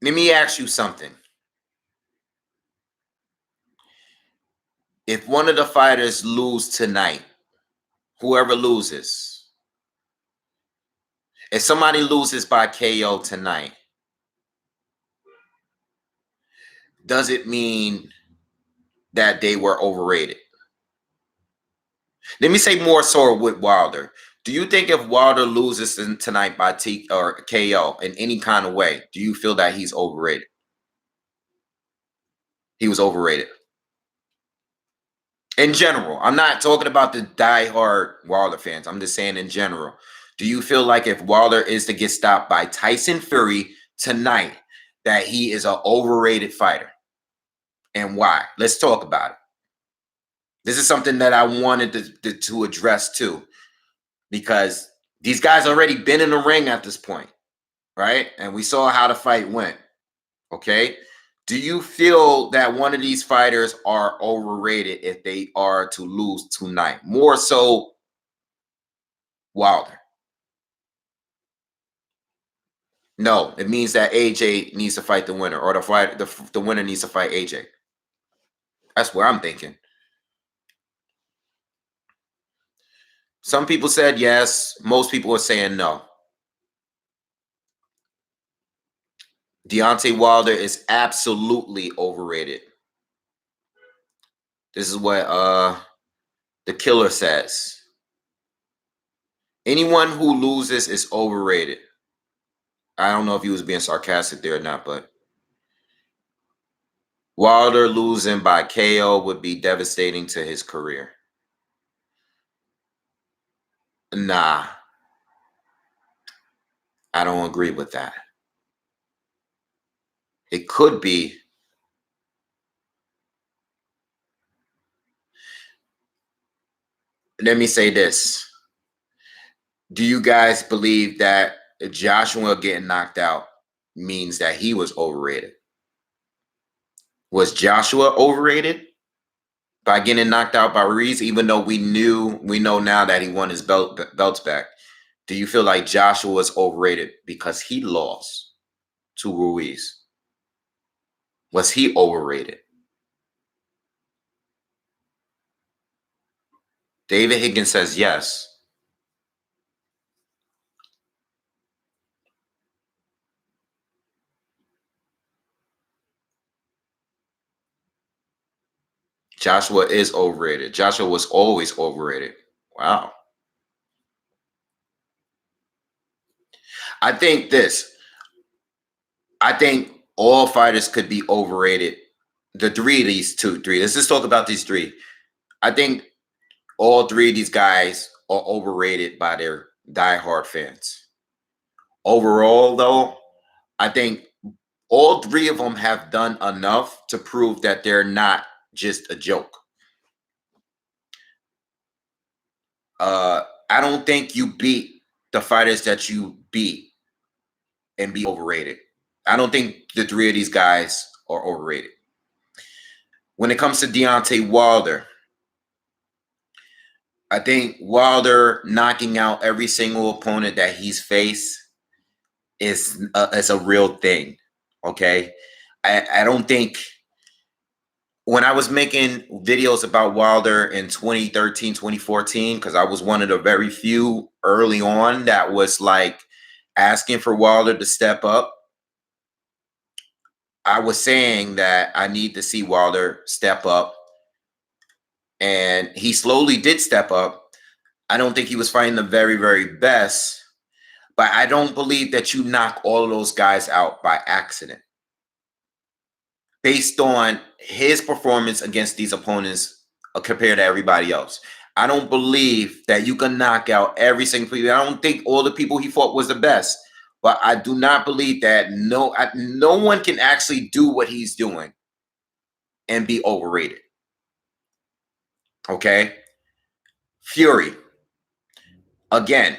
Let me ask you something. If one of the fighters lose tonight, whoever loses, if somebody loses by KO tonight, does it mean that they were overrated? Let me say more so with Wilder. Do you think if Wilder loses tonight by T or KO in any kind of way, do you feel that he's overrated? He was overrated. In general, I'm not talking about the diehard Wilder fans. I'm just saying in general. Do you feel like if Wilder is to get stopped by Tyson Fury tonight, that he is an overrated fighter? And why? Let's talk about it. This is something that I wanted to address too, because these guys already been in the ring at this point, right? And we saw how the fight went. Okay. Do you feel that one of these fighters are overrated if they are to lose tonight? More so Wilder. No, it means that AJ needs to fight the winner, or the winner needs to fight AJ. That's where I'm thinking. Some people said yes. Most people are saying no. Deontay Wilder is absolutely overrated. This is what the killer says. Anyone who loses is overrated. I don't know if he was being sarcastic there or not, but Wilder losing by KO would be devastating to his career. Nah, I don't agree with that. It could be. Let me say this. Do you guys believe that Joshua getting knocked out means that he was overrated? Was Joshua overrated by getting knocked out by Ruiz, even though we know now that he won his belts back? Do you feel like Joshua was overrated because he lost to Ruiz? Was he overrated? David Higgins says yes. Joshua is overrated. Joshua was always overrated. Wow. I think all fighters could be overrated. The three. Let's just talk about these three. I think all three of these guys are overrated by their diehard fans. Overall, though, I think all three of them have done enough to prove that they're not just a joke. I don't think you beat the fighters that you beat and be overrated. I don't think the three of these guys are overrated. When it comes to Deontay Wilder, I think Wilder knocking out every single opponent that he's faced is a real thing. Okay, I don't think when I was making videos about Wilder in 2013, 2014, because I was one of the very few early on that was like asking for Wilder to step up, I was saying that I need to see Wilder step up. And he slowly did step up. I don't think he was fighting the very, very best, But I don't believe that you knock all of those guys out by accident based on his performance against these opponents compared to everybody else. I don't believe that you can knock out every single people. I don't think all the people he fought was the best, but I do not believe that no one can actually do what he's doing and be overrated. Okay? Fury. Again,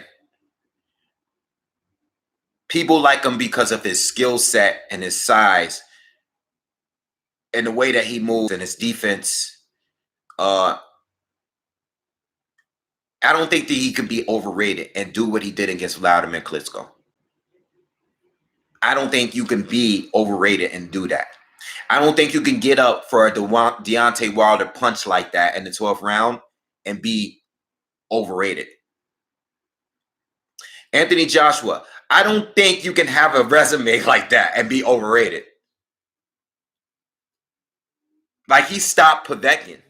people like him because of his skill set and his size and the way that he moves and his defense. I don't think that he could be overrated and do what he did against Vladimir Klitschko. I don't think you can be overrated and do that. I don't think you can get up for a Deontay Wilder punch like that in the 12th round and be overrated. Anthony Joshua, I don't think you can have a resume like that and be overrated. Like, he stopped Povetkin.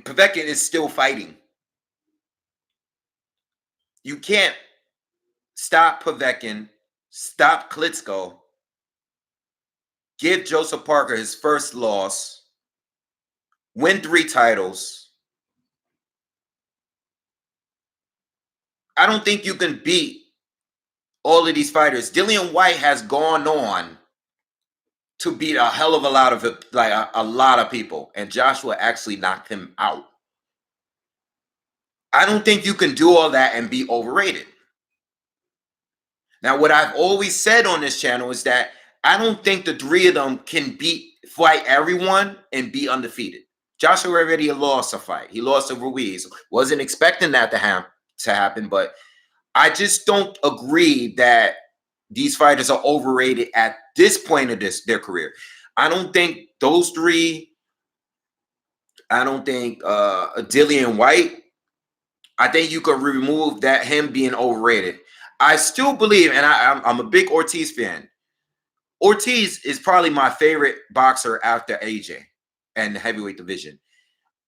Povetkin is still fighting. You can't stop Povetkin, stop Klitschko, give Joseph Parker his first loss, win 3 titles. I don't think you can beat all of these fighters. Dillian White has gone on to beat a hell of a lot of a lot of people, and Joshua actually knocked him out. I don't think you can do all that and be overrated. Now, what I've always said on this channel is that I don't think the 3 of them can fight everyone and be undefeated. Joshua already lost a fight. He lost to Ruiz. Wasn't expecting that to happen, but I just don't agree that these fighters are overrated at this point of their career. I don't think those 3. I don't think Dillian White. I think you could remove him being overrated. I still believe, and I'm a big Ortiz fan. Ortiz is probably my favorite boxer after AJ and the heavyweight division.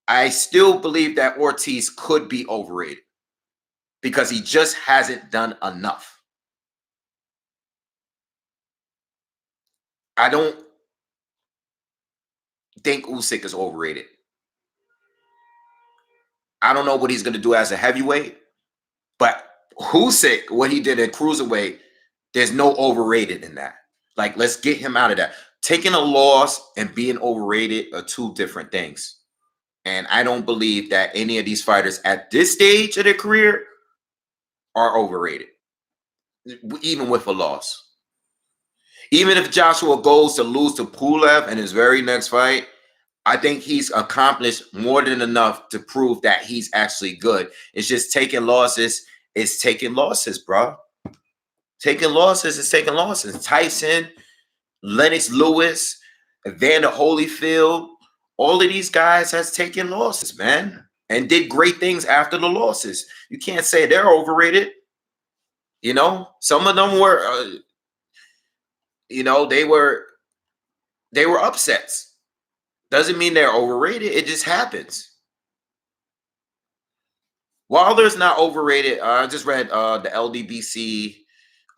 I still believe that Ortiz could be overrated because he just hasn't done enough. I don't think Usyk is overrated. I don't know what he's going to do as a heavyweight, but Usyk, what he did at cruiserweight, there's no overrated in that. Like, let's get him out of that. Taking a loss and being overrated are 2 different things. And I don't believe that any of these fighters at this stage of their career are overrated, even with a loss. Even if Joshua goes to lose to Pulev in his very next fight, I think he's accomplished more than enough to prove that he's actually good. It's just taking losses. It's taking losses, bro. Taking losses is taking losses. Tyson, Lennox Lewis, Evander Holyfield, all of these guys has taken losses, man, and did great things after the losses. You can't say they're overrated. You know, some of them were, they were upsets. Doesn't mean they're overrated. It just happens. Wilder's not overrated. I just read the LDBC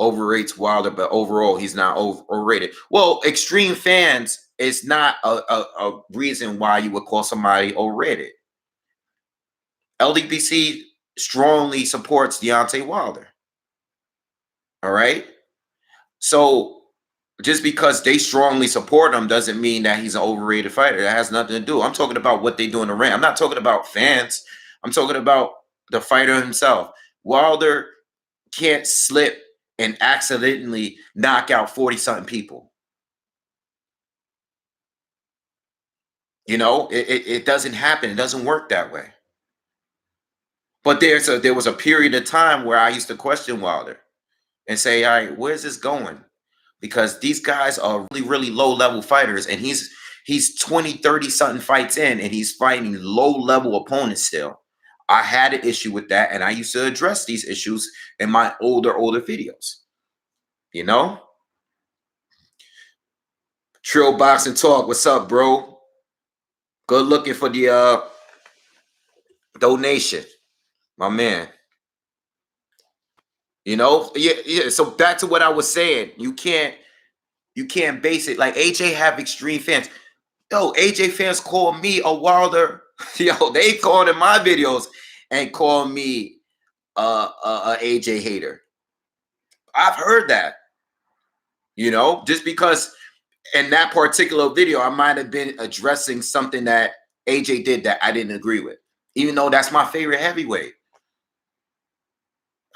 overrates Wilder, but overall he's not overrated. Well, extreme fans is not a reason why you would call somebody overrated. LDBC strongly supports Deontay Wilder. All right? So just because they strongly support him doesn't mean that he's an overrated fighter. That has nothing to do. I'm talking about what they do in the ring. I'm not talking about fans. I'm talking about the fighter himself. Wilder can't slip and accidentally knock out 40-something people. You know, it doesn't happen. It doesn't work that way. But there was a period of time where I used to question Wilder and say, all right, where's this going? Because these guys are really, really low-level fighters, and he's 20, 30-something fights in, and he's fighting low-level opponents still. I had an issue with that, and I used to address these issues in my older videos. You know? Trill Boxing Talk, what's up, bro? Good looking for the donation. My man. You know, yeah. So back to what I was saying. You can't base it like AJ have extreme fans. Yo, AJ fans call me a Wilder. Yo, they called in my videos and call me a AJ hater. I've heard that. You know, just because in that particular video, I might have been addressing something that AJ did that I didn't agree with, even though that's my favorite heavyweight.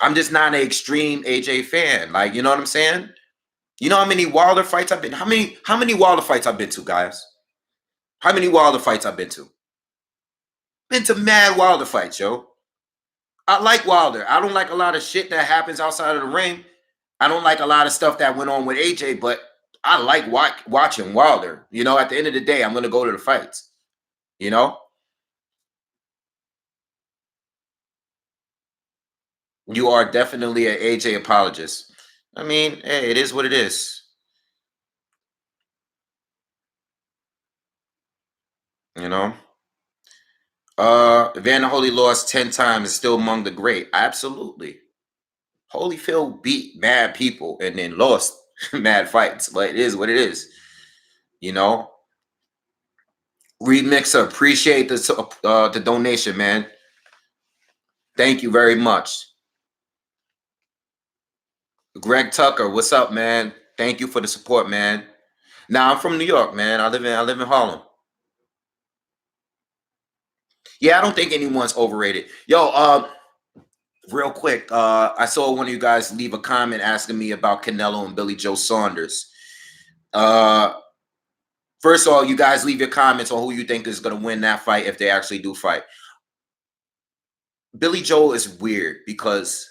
I'm just not an extreme AJ fan. Like, you know what I'm saying? You know how many Wilder fights I've been? How many Wilder fights I've been to, guys? How many Wilder fights I've been to? Been to mad Wilder fights, yo. I like Wilder. I don't like a lot of shit that happens outside of the ring. I don't like a lot of stuff that went on with AJ, but I like watching Wilder. You know, at the end of the day, I'm going to go to the fights. You know? You are definitely an AJ apologist. I mean, hey, it is what it is. You know? Evander Holy lost 10 times is still among the great. Absolutely. Holyfield beat mad people and then lost mad fights, but it is what it is. You know? Remixer, appreciate the donation, man. Thank you very much. Greg Tucker, what's up, man? Thank you for the support, man. Now I'm from New York, man. I live in Harlem. Yeah, I don't think anyone's overrated. Yo, real quick, I saw one of you guys leave a comment asking me about Canelo and Billy Joe Saunders. First of all, you guys leave your comments on who you think is going to win that fight if they actually do fight. Billy Joe is weird because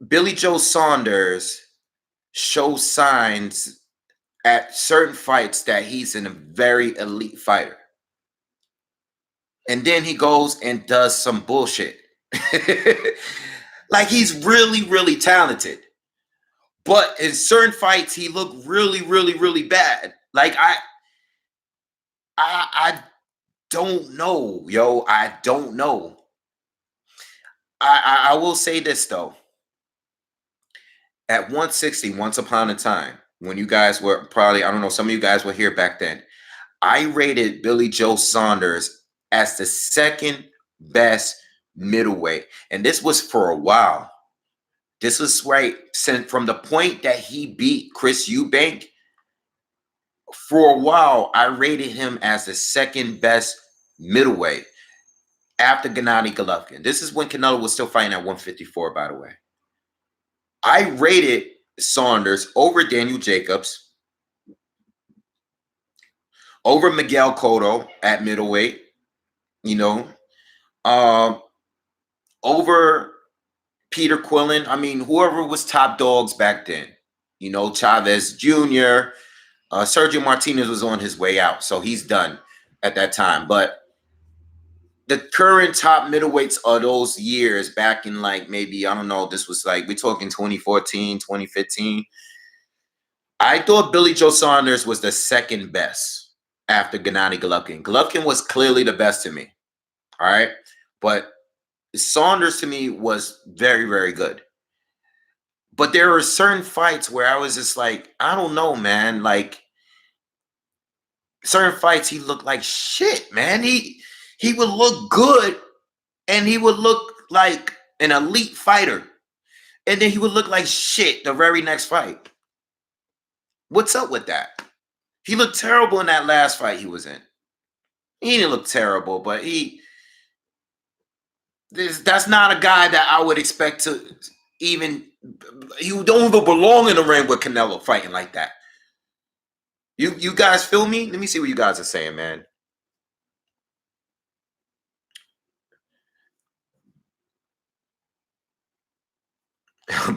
Billy Joe Saunders shows signs at certain fights that he's a very elite fighter. And then he goes and does some bullshit. Like he's really, really talented. But in certain fights, he looked really, really, really bad. Like I don't know, yo. I don't know. I will say this though. At 160, once upon a time, when you guys were probably, I don't know, some of you guys were here back then. I rated Billy Joe Saunders as the second best middleweight. And this was for a while. This was right from the point that he beat Chris Eubank. For a while, I rated him as the second best middleweight after Gennady Golovkin. This is when Canelo was still fighting at 154, by the way. I rated Saunders over Daniel Jacobs, over Miguel Cotto at middleweight, you know, over Peter Quillen. I mean, whoever was top dogs back then, you know, Chavez Jr., Sergio Martinez was on his way out, so he's done at that time. But the current top middleweights of those years back in like maybe, I don't know, this was like, we're talking 2014, 2015. I thought Billy Joe Saunders was the second best after Gennady Golovkin. Golovkin was clearly the best to me. All right. But Saunders to me was very, very good. But there were certain fights where I was just like, I don't know, man. Like certain fights, he looked like shit, man. He would look good and he would look like an elite fighter. And then he would look like shit the very next fight. What's up with that? He looked terrible in that last fight he was in. He didn't look terrible, but that's not a guy that I would expect to even, you don't even belong in the ring with Canelo fighting like that. You guys feel me? Let me see what you guys are saying, man.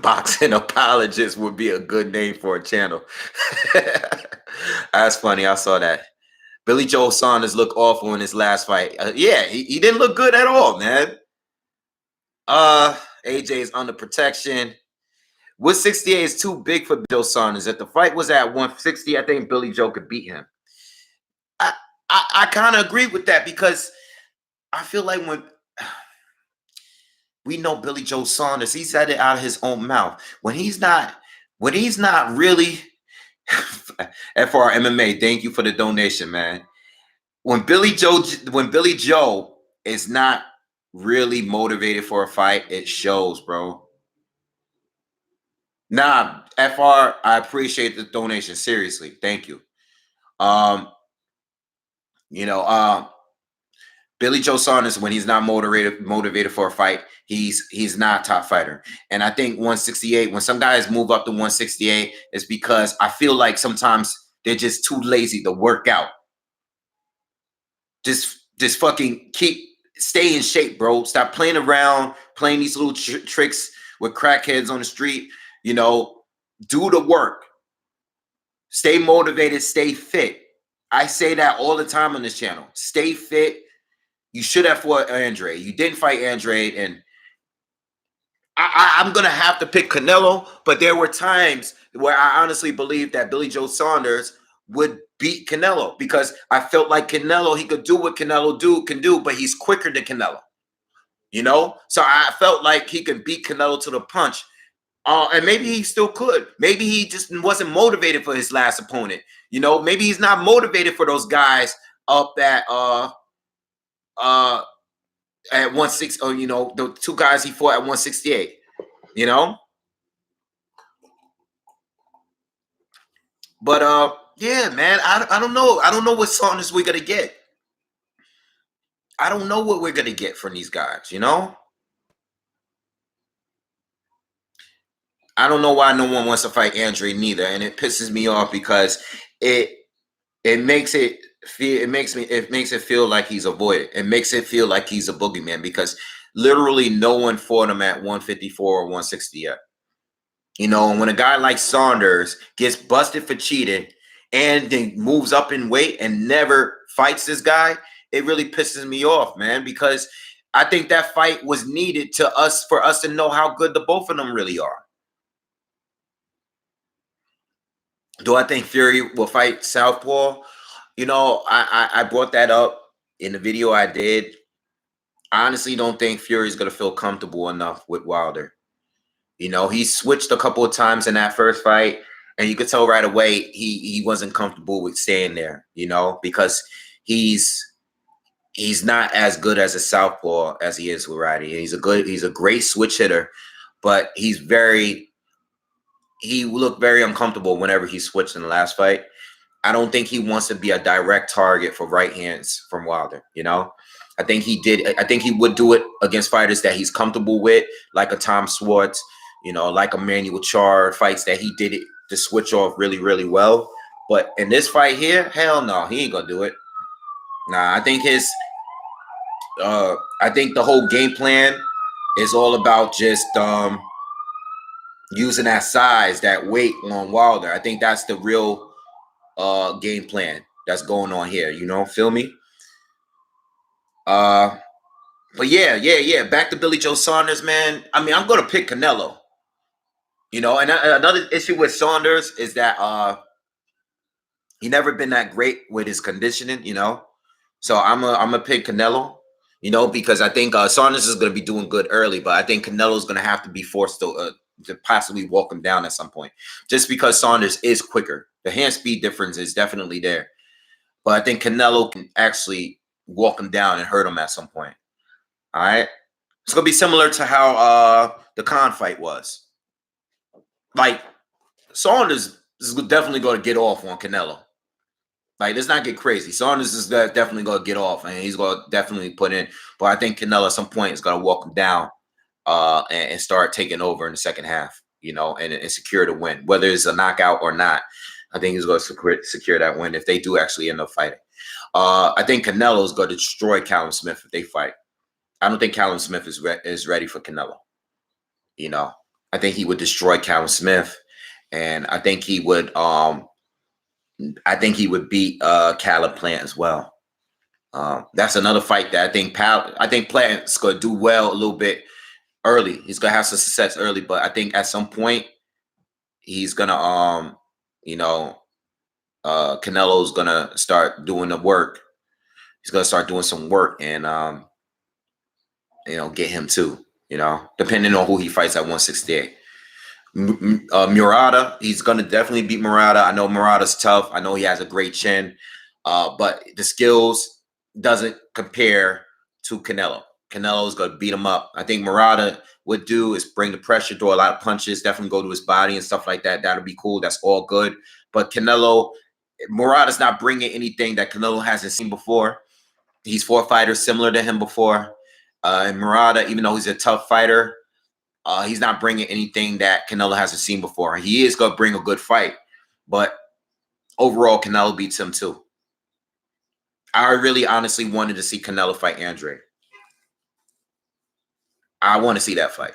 Boxing apologist would be a good name for a channel. That's funny. I saw that. Billy Joe Saunders looked awful in his last fight. Yeah, he didn't look good at all, man. AJ is under protection. 168 is too big for Joe Saunders. If the fight was at 160, I think Billy Joe could beat him. I kind of agree with that because I feel like when we know Billy Joe Saunders, he said it out of his own mouth. When he's not really FR MMA, thank you for the donation, man. When Billy Joe is not really motivated for a fight, it shows, bro. Nah, FR, I appreciate the donation. Seriously, thank you. Um, you know, Billy Joe Saunders, when he's not motivated for a fight, he's not top fighter. And I think 168, when some guys move up to 168, it's because I feel like sometimes they're just too lazy to work out. Just fucking stay in shape, bro. Stop playing around, playing these little tricks with crackheads on the street. You know, do the work. Stay motivated, stay fit. I say that all the time on this channel. Stay fit. You should have fought Andre. You didn't fight Andre, and I'm gonna have to pick Canelo. But there were times where I honestly believed that Billy Joe Saunders would beat Canelo because I felt like Canelo, he could do what Canelo can do, but he's quicker than Canelo. You know, so I felt like he could beat Canelo to the punch. And maybe he still could. Maybe he just wasn't motivated for his last opponent. You know, maybe he's not motivated for those guys up at 160, or you know, the two guys he fought at 168. You know, but yeah, man, I don't know. I don't know what Saunders we're gonna get. I don't know what we're gonna get from these guys. You know, I don't know why no one wants to fight Andre neither, and it pisses me off because it it makes it feel it makes it feel like he's avoided. It makes it feel like he's a boogeyman because literally no one fought him at 154 or 160 yet. You know, and when a guy like Saunders gets busted for cheating and then moves up in weight and never fights this guy, it really pisses me off, man, because I think that fight was needed for us to know how good the both of them really are. Do I think Fury will fight Southpaw? You know, I brought that up in the video I did. I honestly don't think Fury's gonna feel comfortable enough with Wilder. You know, he switched a couple of times in that first fight, and you could tell right away he wasn't comfortable with staying there. You know, because he's not as good as a southpaw as he is with Roddy. He's a great switch hitter, but he looked very uncomfortable whenever he switched in the last fight. I don't think he wants to be a direct target for right hands from Wilder. You know, I think he did. I think he would do it against fighters that he's comfortable with, like a Tom Schwartz, you know, like a Manuel Char, fights that he did it to switch off really, really well. But in this fight here, hell no, he ain't gonna do it. Nah, I think the whole game plan is all about just using that size, that weight on Wilder. I think that's the real game plan that's going on here. You know, feel me? But yeah. Back to Billy Joe Saunders, man. I mean, I'm gonna pick Canelo. You know, and another issue with Saunders is that he never been that great with his conditioning. You know, so I'm a pick Canelo. You know, because I think Saunders is gonna be doing good early, but I think Canelo's gonna have to be forced to possibly walk him down at some point, just because Saunders is quicker. The hand speed difference is definitely there, but I think Canelo can actually walk him down and hurt him at some point. All right. It's gonna be similar to how the Khan fight was. Like Saunders is definitely going to get off on Canelo. Like, let's not get crazy. Saunders is definitely going to get off, and he's going to definitely put in. But I think Canelo at some point is going to walk him down and start taking over in the second half. You know, and secure the win, whether it's a knockout or not. I think he's going to secure that win if they do actually end up fighting. I think Canelo is going to destroy Callum Smith if they fight. I don't think Callum Smith is ready for Canelo. You know, I think he would destroy Callum Smith, and I think he would beat Caleb Plant as well. That's another fight that I think Plant's gonna do well a little bit early. He's gonna have some success early, but I think at some point he's gonna Canelo's gonna start doing the work. He's gonna start doing some work, and get him too. Depending on who he fights at 168. Murata, he's gonna definitely beat Murata. I know Murata's tough. I know he has a great chin, but the skills doesn't compare to Canelo. Canelo's gonna beat him up. I think Murata would do is bring the pressure, throw a lot of punches, definitely go to his body and stuff like that. That'll be cool. That's all good. But Murata's not bringing anything that Canelo hasn't seen before. He's fought fighters similar to him before. And Murata, even though he's a tough fighter, he's not bringing anything that Canelo hasn't seen before. He is going to bring a good fight, but overall, Canelo beats him too. I really honestly wanted to see Canelo fight Andre. I want to see that fight.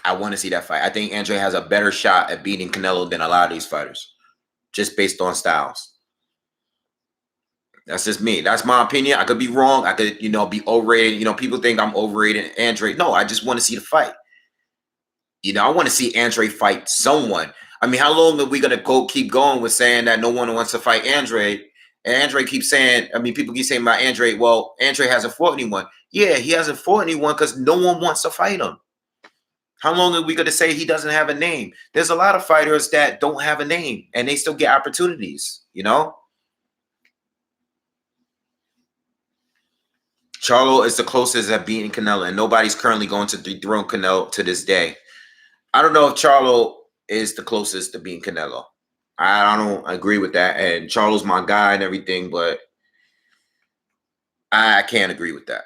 I think Andre has a better shot at beating Canelo than a lot of these fighters, just based on styles. That's just me. That's my opinion. I could be wrong. I could, be overrated. People think I'm overrated Andre. No, I just want to see the fight. I want to see Andre fight someone. I mean, how long are we going to keep going with saying that no one wants to fight Andre? And Andre keeps saying, people keep saying about Andre, well, Andre hasn't fought anyone. Yeah, he hasn't fought anyone because no one wants to fight him. How long are we going to say he doesn't have a name? There's a lot of fighters that don't have a name and they still get opportunities, Charlo is the closest at beating Canelo, and nobody's currently going to dethrone Canelo to this day. I don't know if Charlo is the closest to beating Canelo. I don't agree with that. And Charlo's my guy and everything, but I can't agree with that.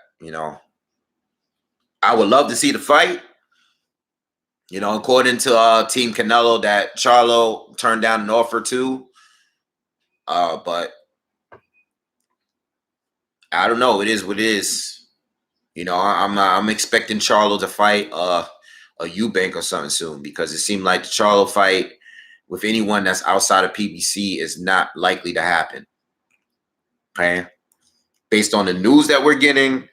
I would love to see the fight. According to Team Canelo, that Charlo turned down an offer too. But I don't know. It is what it is. I'm expecting Charlo to fight a Eubank or something soon, because it seemed like the Charlo fight with anyone that's outside of PBC is not likely to happen. Okay, based on the news that we're getting,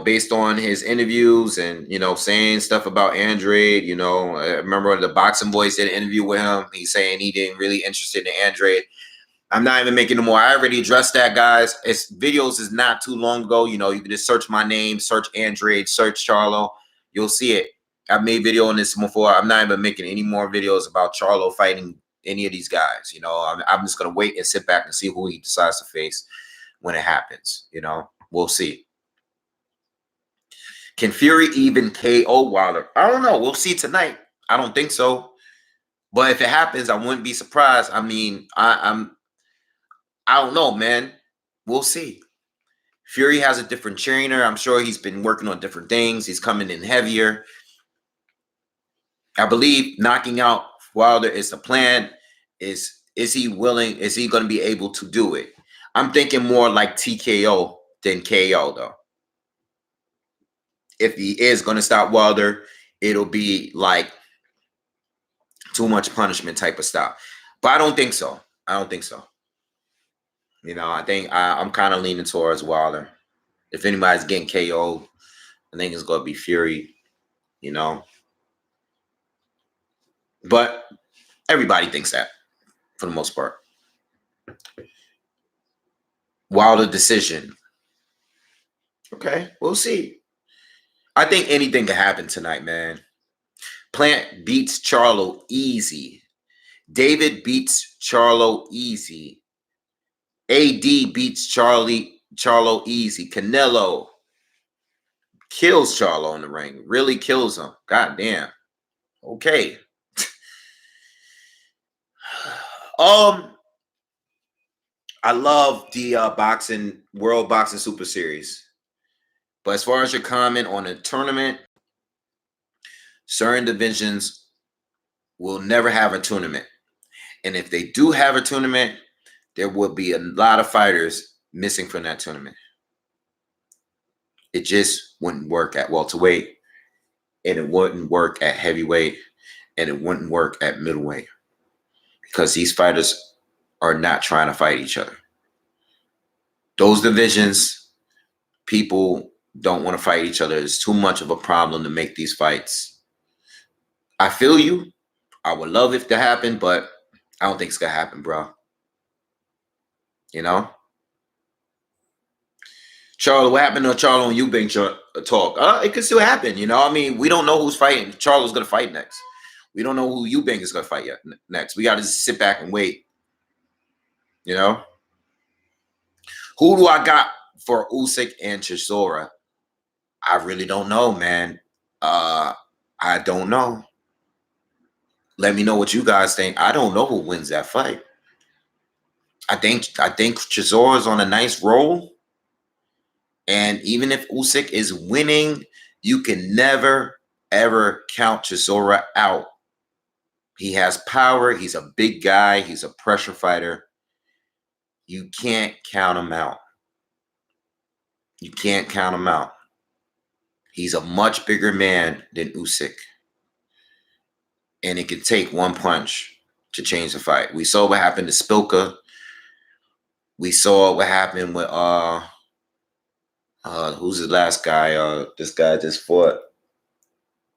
based on his interviews and saying stuff about Andre. I remember the Boxing Voice did an interview with him. He's saying he didn't really interested in Andre. I'm not even making no more. I already addressed that, guys. It's videos is not too long ago. You can just search my name, search Andre, search Charlo. You'll see it. I've made video on this before. I'm not even making any more videos about Charlo fighting any of these guys. I'm just going to wait and sit back and see who he decides to face when it happens. We'll see. Can Fury even KO Wilder? I don't know. We'll see tonight. I don't think so. But if it happens, I wouldn't be surprised. I mean, I don't know, man. We'll see. Fury has a different trainer. I'm sure he's been working on different things. He's coming in heavier. I believe knocking out Wilder is the plan. Is he willing? Is he going to be able to do it? I'm thinking more like TKO than KO, though. If he is going to stop Wilder, it'll be like too much punishment type of stuff. But I don't think so. I think I'm kind of leaning towards Wilder. If anybody's getting KO'd, I think it's going to be Fury, But everybody thinks that for the most part. Wilder decision. Okay, we'll see. I think anything can happen tonight, man. Plant beats Charlo easy. David beats Charlo easy. AD beats Charlo easy. Canelo kills Charlo in the ring. Really kills him. God damn. Okay. I love the World Boxing Super Series. But as far as your comment on the tournament, certain divisions will never have a tournament. And if they do have a tournament, there will be a lot of fighters missing from that tournament. It just wouldn't work at welterweight, and it wouldn't work at heavyweight, and it wouldn't work at middleweight, because these fighters are not trying to fight each other. Those divisions, people don't want to fight each other. It's too much of a problem to make these fights. I feel you. I would love it to happen, but I don't think it's going to happen, bro. Charlo, what happened to Charlo and Eubank talk? It could still happen, you know. I mean, we don't know who's fighting. Charlo's gonna fight next. We don't know who Eubank is gonna fight yet next. We gotta just sit back and wait. You know? Who do I got for Usyk and Chisora? I really don't know, man. I don't know. Let me know what you guys think. I don't know who wins that fight. I think Chisora's on a nice roll. And even if Usyk is winning, you can never, ever count Chisora out. He has power. He's a big guy. He's a pressure fighter. You can't count him out. You can't count him out. He's a much bigger man than Usyk. And it could take one punch to change the fight. We saw what happened to Spilka. We saw what happened with who's the last guy? This guy just fought.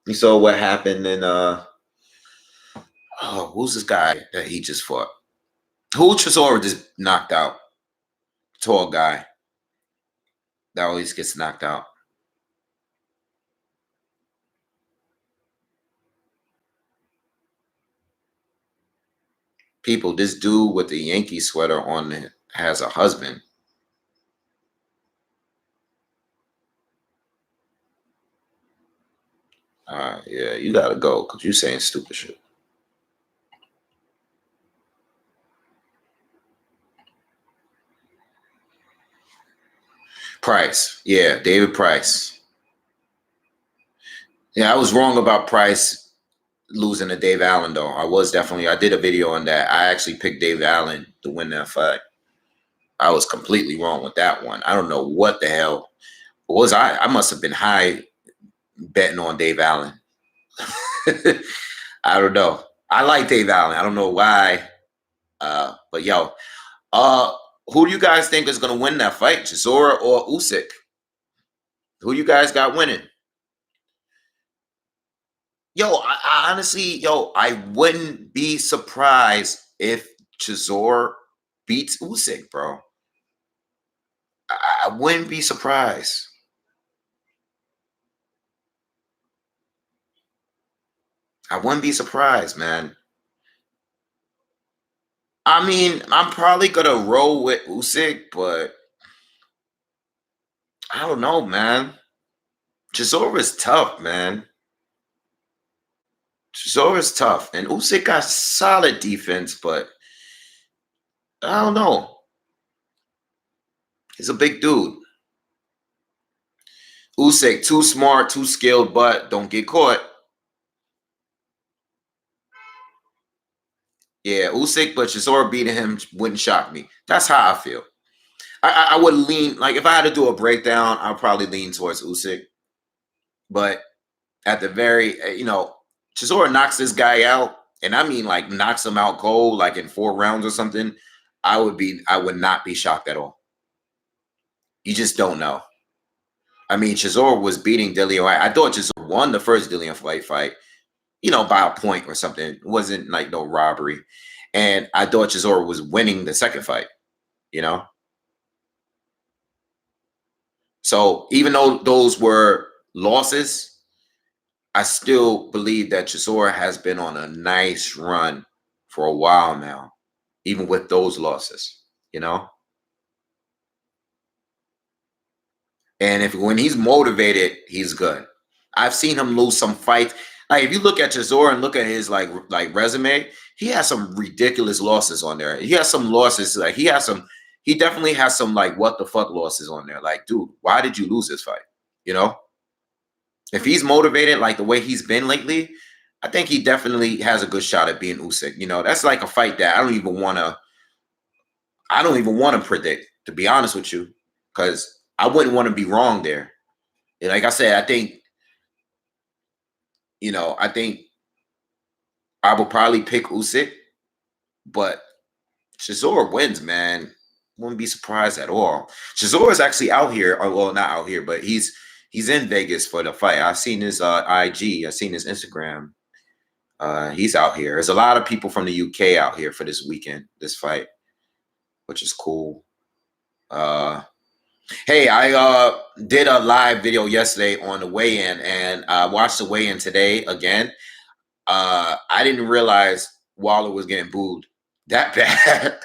We saw what happened in who's this guy that he just fought? Who Chisora just knocked out? Tall guy that always gets knocked out. People, this dude with the Yankee sweater on has a husband. Yeah, you gotta go because you're saying stupid shit. Price. Yeah, David Price. Yeah, I was wrong about Price losing to Dave Allen, though. I did a video on that. I actually picked Dave Allen to win that fight. I was completely wrong with that one. I don't know what the hell was I. I must have been high betting on Dave Allen. I don't know. I like Dave Allen. I don't know why. But yo, who do you guys think is gonna win that fight? Chisora or Usyk? Who you guys got winning? Yo, I honestly, I wouldn't be surprised if Chisora beats Usyk, bro. I wouldn't be surprised. I wouldn't be surprised, man. I mean, I'm probably gonna roll with Usyk, but I don't know, man. Chisora is tough, man. Chisora is tough, and Usyk got solid defense, but I don't know. He's a big dude. Usyk too smart, too skilled, but don't get caught. Yeah, Usyk, but Chisora beating him wouldn't shock me. That's how I feel. I would lean, like, if I had to do a breakdown, I'd probably lean towards Usyk. But at the very, Chisora knocks this guy out, and I mean, like, knocks him out cold, like in 4 rounds or something. I would not be shocked at all. You just don't know. I mean, Chisora was beating Dillian White. I thought Chisora won the first Dillian White fight, by a point or something. It wasn't like no robbery. And I thought Chisora was winning the second fight, So even though those were losses, I still believe that Chisora has been on a nice run for a while now, even with those losses, And when he's motivated, he's good. I've seen him lose some fights. Like, if you look at Chisora and look at his like resume, he has some ridiculous losses on there. He has some losses. Like, he definitely has some like what the fuck losses on there. Like, dude, why did you lose this fight? If he's motivated like the way he's been lately, I think he definitely has a good shot at being Usyk. That's like a fight that I don't even want to predict, to be honest with you, because I wouldn't want to be wrong there. And like I said, I think I will probably pick Usyk, but Chisora wins, man. Wouldn't be surprised at all. Chisora is actually out here, or well, not out here, but he's in Vegas for the fight. I've seen his IG. I've seen his Instagram. He's out here. There's a lot of people from the UK out here for this weekend, this fight, which is cool. Hey, I did a live video yesterday on the weigh-in, and I watched the weigh-in today again. I didn't realize Waller was getting booed that bad.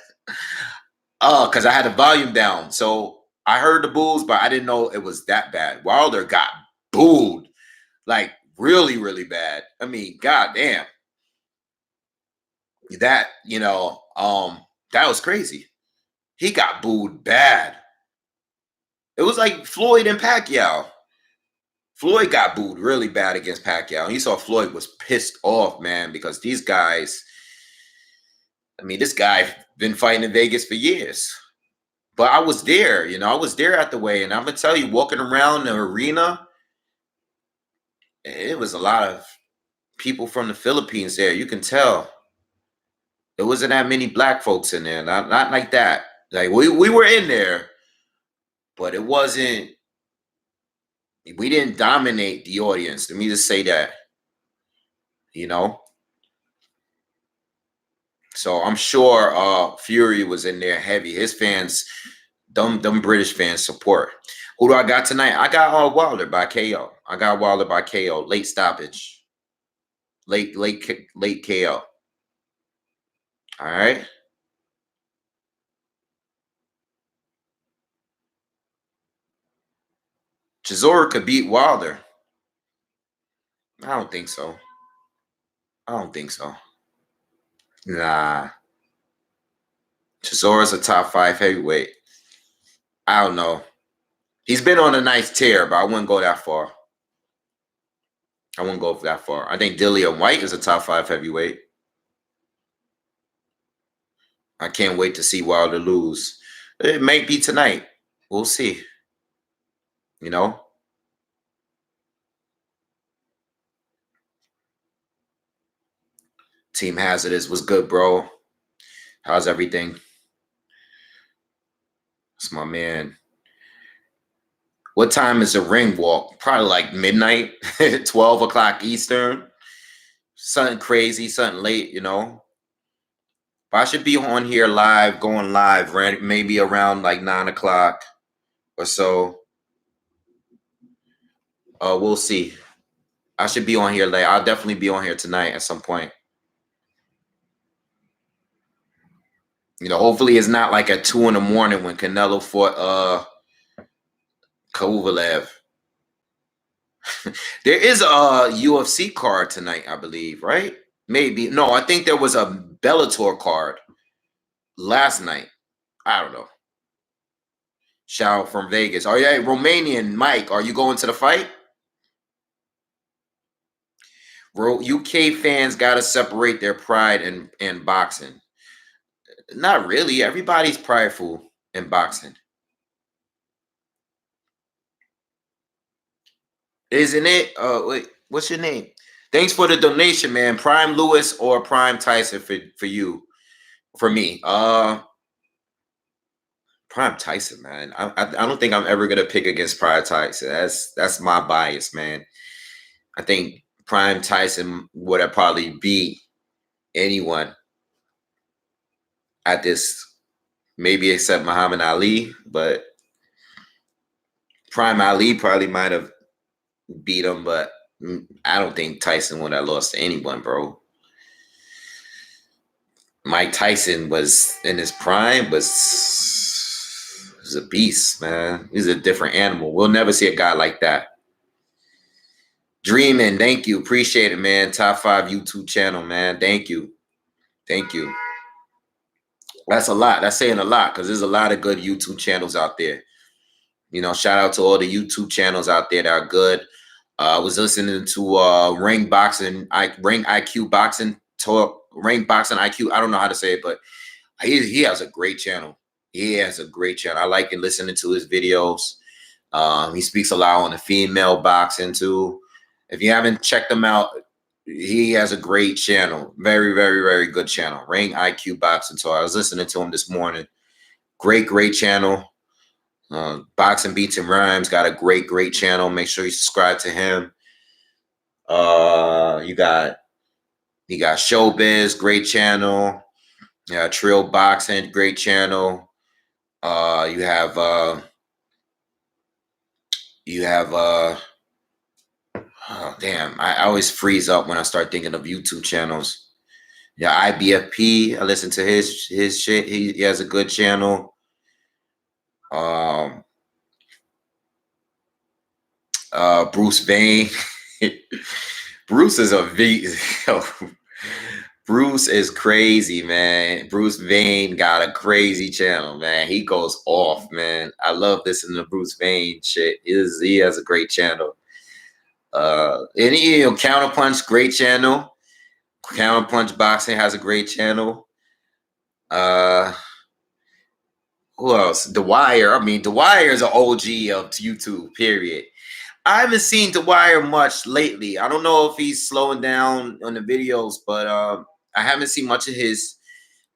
Oh, because I had the volume down, so I heard the boos, but I didn't know it was that bad. Wilder got booed like really, really bad. I mean, goddamn, that that was crazy. He got booed bad. It was like Floyd and Pacquiao. Floyd got booed really bad against Pacquiao. And you saw Floyd was pissed off, man, because these guys, I mean, this guy been fighting in Vegas for years. But I was there, I was there at the weigh, and I'm gonna tell you, walking around the arena, it was a lot of people from the Philippines there. You can tell there wasn't that many black folks in there, not like that. Like we were in there, but it wasn't. We didn't dominate the audience. Let me just say that, you know. So I'm sure Fury was in there heavy. His fans, them British fans support. Who do I got tonight? I got Wilder by KO. I got Wilder by KO. Late stoppage. Late KO. All right. Chisora could beat Wilder. I don't think so. I don't think so. Nah. Chisora's a top 5 heavyweight. I don't know. He's been on a nice tear, but I wouldn't go that far. I wouldn't go that far. I think Dillian White is a top 5 heavyweight. I can't wait to see Wilder lose. It might be tonight. We'll see. You know? Team Hazardous was good, bro. How's everything? It's my man. What time is the ring walk? Probably like midnight, 12 o'clock Eastern. Something crazy, something late, But I should be on here live, going live, right? Maybe around like 9 o'clock or so. We'll see. I should be on here late. I'll definitely be on here tonight at some point. Hopefully it's not like at 2 in the morning when Canelo fought Kovalev. There is a UFC card tonight, I believe, right? Maybe. No, I think there was a Bellator card last night. I don't know. Shout out from Vegas. Oh yeah, Romanian Mike, are you going to the fight? UK fans got to separate their pride in boxing. Not really. Everybody's prideful in boxing. Isn't it? Wait, what's your name? Thanks for the donation, man. Prime Lewis or Prime Tyson for you. For me. Prime Tyson, man. I don't think I'm ever gonna pick against Prime Tyson. That's my bias, man. I think Prime Tyson would have probably beat anyone at this, maybe except Muhammad Ali, but Prime Ali probably might have beat him, but I don't think Tyson would have lost to anyone, bro. Mike Tyson was in his prime, was a beast, man. He's a different animal. We'll never see a guy like that. Dreaming, thank you. Appreciate it, man. Top 5 YouTube channel, man. Thank you. Thank you. That's a lot. That's saying a lot because there's a lot of good YouTube channels out there. Shout out to all the YouTube channels out there that are good. I was listening to Ring IQ Boxing Talk, Ring Boxing IQ. I don't know how to say it, but he has a great channel. He has a great channel. I like listening to his videos. He speaks a lot on the female boxing too. If you haven't checked him out, he has a great channel. Very, very, very good channel. Ring IQ Boxing Talk. I was listening to him this morning. Great channel. Boxing Beats and Rhymes got a great channel. Make sure you subscribe to him. You got Showbiz, great channel. Yeah, Trill Boxing, great channel. You have You have oh damn, I always freeze up when I start thinking of YouTube channels. Yeah, IBFP. I listen to his shit. He has a good channel. Um, Bruce Vane. Bruce is a V. Bruce is crazy, man. Bruce Vane got a crazy channel, man. He goes off, man. I love listening to Bruce Vane shit. He has a great channel. And Counterpunch, great channel. Counterpunch Boxing has a great channel. Uh, who else? The Wire. I mean, The Wire is an OG of YouTube. Period. I haven't seen The Wire much lately. I don't know if he's slowing down on the videos, but I haven't seen much of his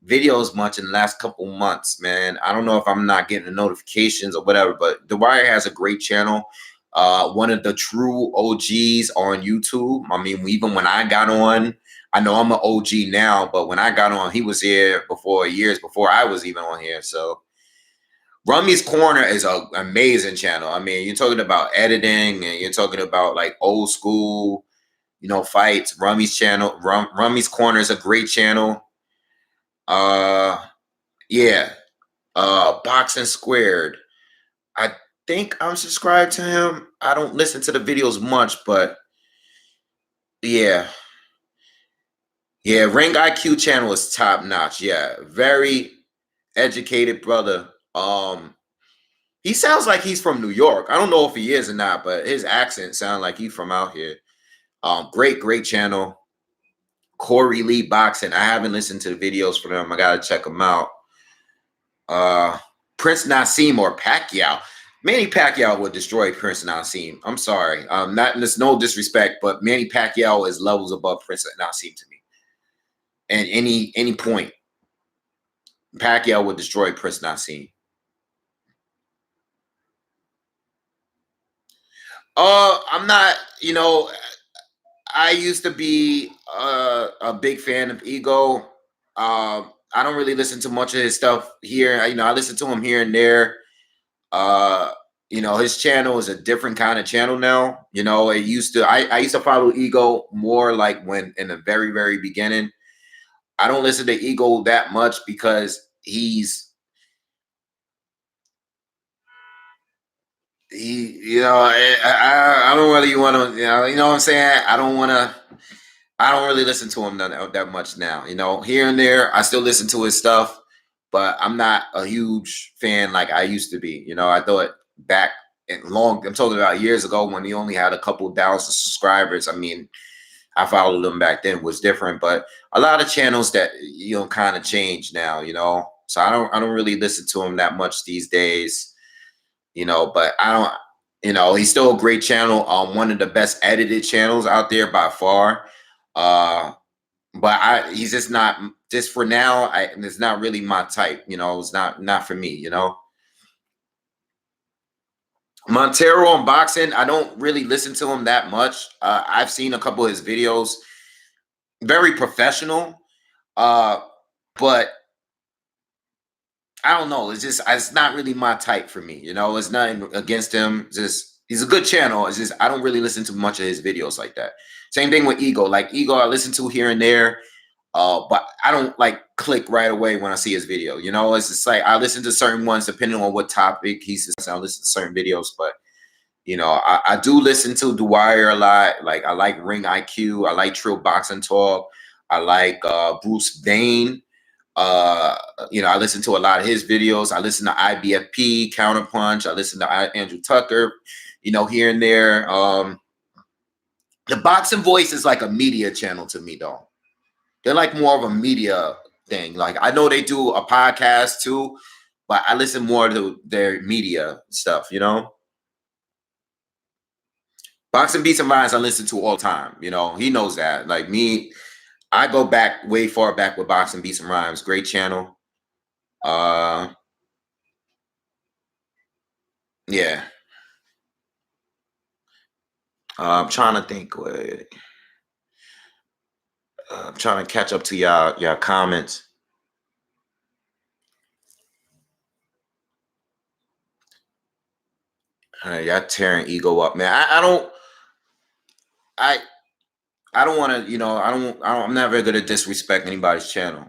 videos much in the last couple months, man. I don't know if I'm not getting the notifications or whatever, but The Wire has a great channel. One of the true OGs on YouTube. I mean, even when I got on, I know I'm an OG now, but when I got on, he was here before, years before I was even on here. So Rummy's Corner is an amazing channel. I mean, you're talking about editing and you're talking about like old school, fights. Rummy's channel, Rummy's Corner is a great channel. Yeah. Boxing Squared. I think I'm subscribed to him. I don't listen to the videos much, but yeah. Yeah, Ring IQ channel is top notch. Yeah, very educated brother. He sounds like he's from New York. I don't know if he is or not, but his accent sounds like he's from out here. Great channel. Corey Lee Boxing. I haven't listened to the videos for them. I gotta check them out. Prince Nassim or Pacquiao. Manny Pacquiao would destroy Prince Nassim. I'm sorry. Not there's no disrespect, but Manny Pacquiao is levels above Prince Nassim to me. And any point, Pacquiao would destroy Prince Nassim. I'm not. I used to be a big fan of Ego. I don't really listen to much of his stuff here. I listen to him here and there. Uh, his channel is a different kind of channel now. It used to. I used to follow Ego more like when in the very very beginning. I don't listen to Ego that much because I don't really want to. You know what I'm saying. I don't really listen to him that much now. Here and there, I still listen to his stuff, but I'm not a huge fan like I used to be. I thought back I'm talking about years ago when he only had a couple thousand subscribers. I mean, I followed him back then was different, but a lot of channels that kind of changed now. So I don't really listen to him that much these days. But I don't. He's still a great channel. One of the best edited channels out there by far. But he's just for now. It's not really my type. It's not for me. Montero on boxing. I don't really listen to him that much. I've seen a couple of his videos. Very professional. But I don't know. It's not really my type for me. It's nothing against him. He's a good channel. It's just I don't really listen to much of his videos like that. Same thing with Ego. Like Ego, I listen to here and there. But I don't like click right away when I see his video. It's just like I listen to certain ones depending on what topic he's discussing. I listen to certain videos, but I do listen to Dwyer a lot. Like I like Ring IQ. I like Trill Boxing Talk. I like Bruce Vane. I listen to a lot of his videos. I listen to IBFP, Counterpunch. I listen to Andrew Tucker. Here and there. The Boxing Voice is like a media channel to me, though. They're like more of a media thing. Like I know they do a podcast too, but I listen more to their media stuff. Boxing Beats and Vines I listen to all the time. He knows that. Like me, I go back way far back with Boxing Beats and Rhymes. Great channel. Yeah. I'm trying to think. I'm trying to catch up to y'all comments. Y'all tearing ego up, man. I I don't want to, I'm never gonna disrespect anybody's channel.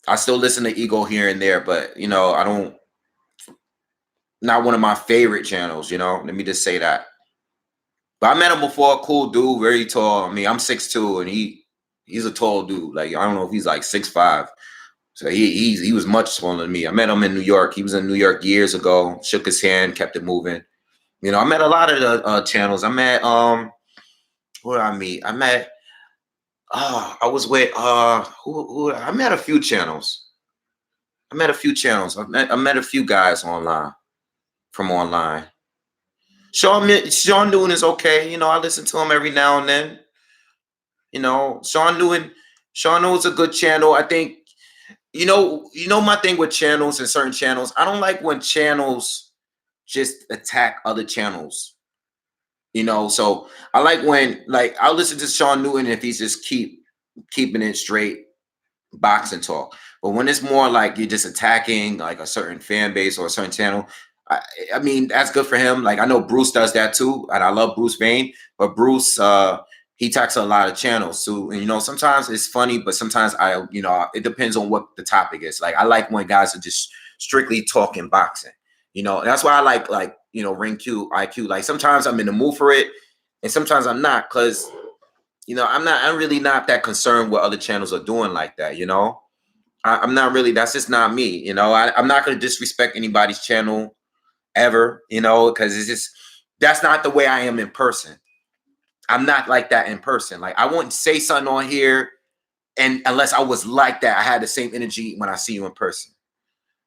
I still listen to ego here and there, but I don't. Not one of my favorite channels. Let me just say that. But I met him before. Cool dude, very tall. I mean, I'm 6'2", and he's a tall dude. Like I don't know if he's like 6'5". So he was much smaller than me. I met him in New York. He was in New York years ago. Shook his hand, kept it moving. I met a lot of the channels. I met who did I meet? I met I was with who I met a few channels. I met a few guys online from online. Sean Newton is okay. I listen to him every now and then. Sean Newton. Sean Newton's a good channel. I think my thing with channels and certain channels. I don't like when channels just attack other channels. So I like when I'll listen to Sean Newton if he's just keeping it straight boxing talk. But when it's more like you're just attacking like a certain fan base or a certain channel, I mean that's good for him. Like I know Bruce does that too, and I love Bruce Vane, but Bruce he attacks a lot of channels too. And sometimes it's funny, but sometimes it depends on what the topic is. Like I like when guys are just strictly talking boxing. That's why I like Ring Q, IQ. Like sometimes I'm in the mood for it, and sometimes I'm not, because I'm really not that concerned what other channels are doing like that. I'm not really. That's just not me. I'm not going to disrespect anybody's channel ever. Because that's not the way I am in person. I'm not like that in person. Like I wouldn't say something on here, and unless I was like that, I had the same energy when I see you in person.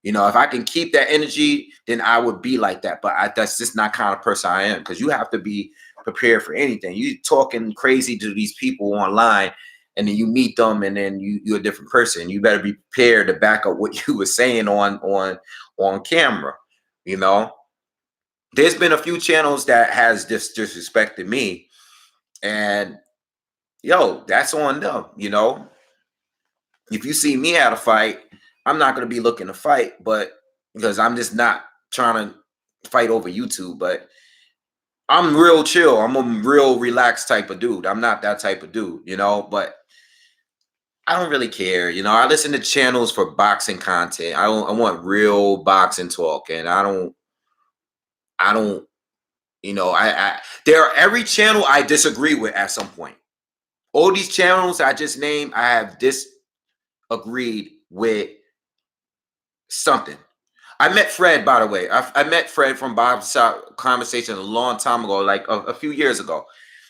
If I can keep that energy, then I would be like that. But that's just not kind of person I am, because you have to be prepared for anything. You talking crazy to these people online, and then you meet them, and then you're a different person. You better be prepared to back up what you were saying on camera. There's been a few channels that has disrespected me, and that's on them. If you see me at a fight, I'm not going to be looking to fight, but because I'm just not trying to fight over YouTube. But I'm real chill. I'm a real relaxed type of dude. I'm not that type of dude, but I don't really care. I listen to channels for boxing content. I want real boxing talk, and I don't, there are every channel I disagree with at some point. All these channels I just named, I have disagreed with something. I met Fred, by the way. I met Fred from Bob's Conversation a long time ago, like a few years ago.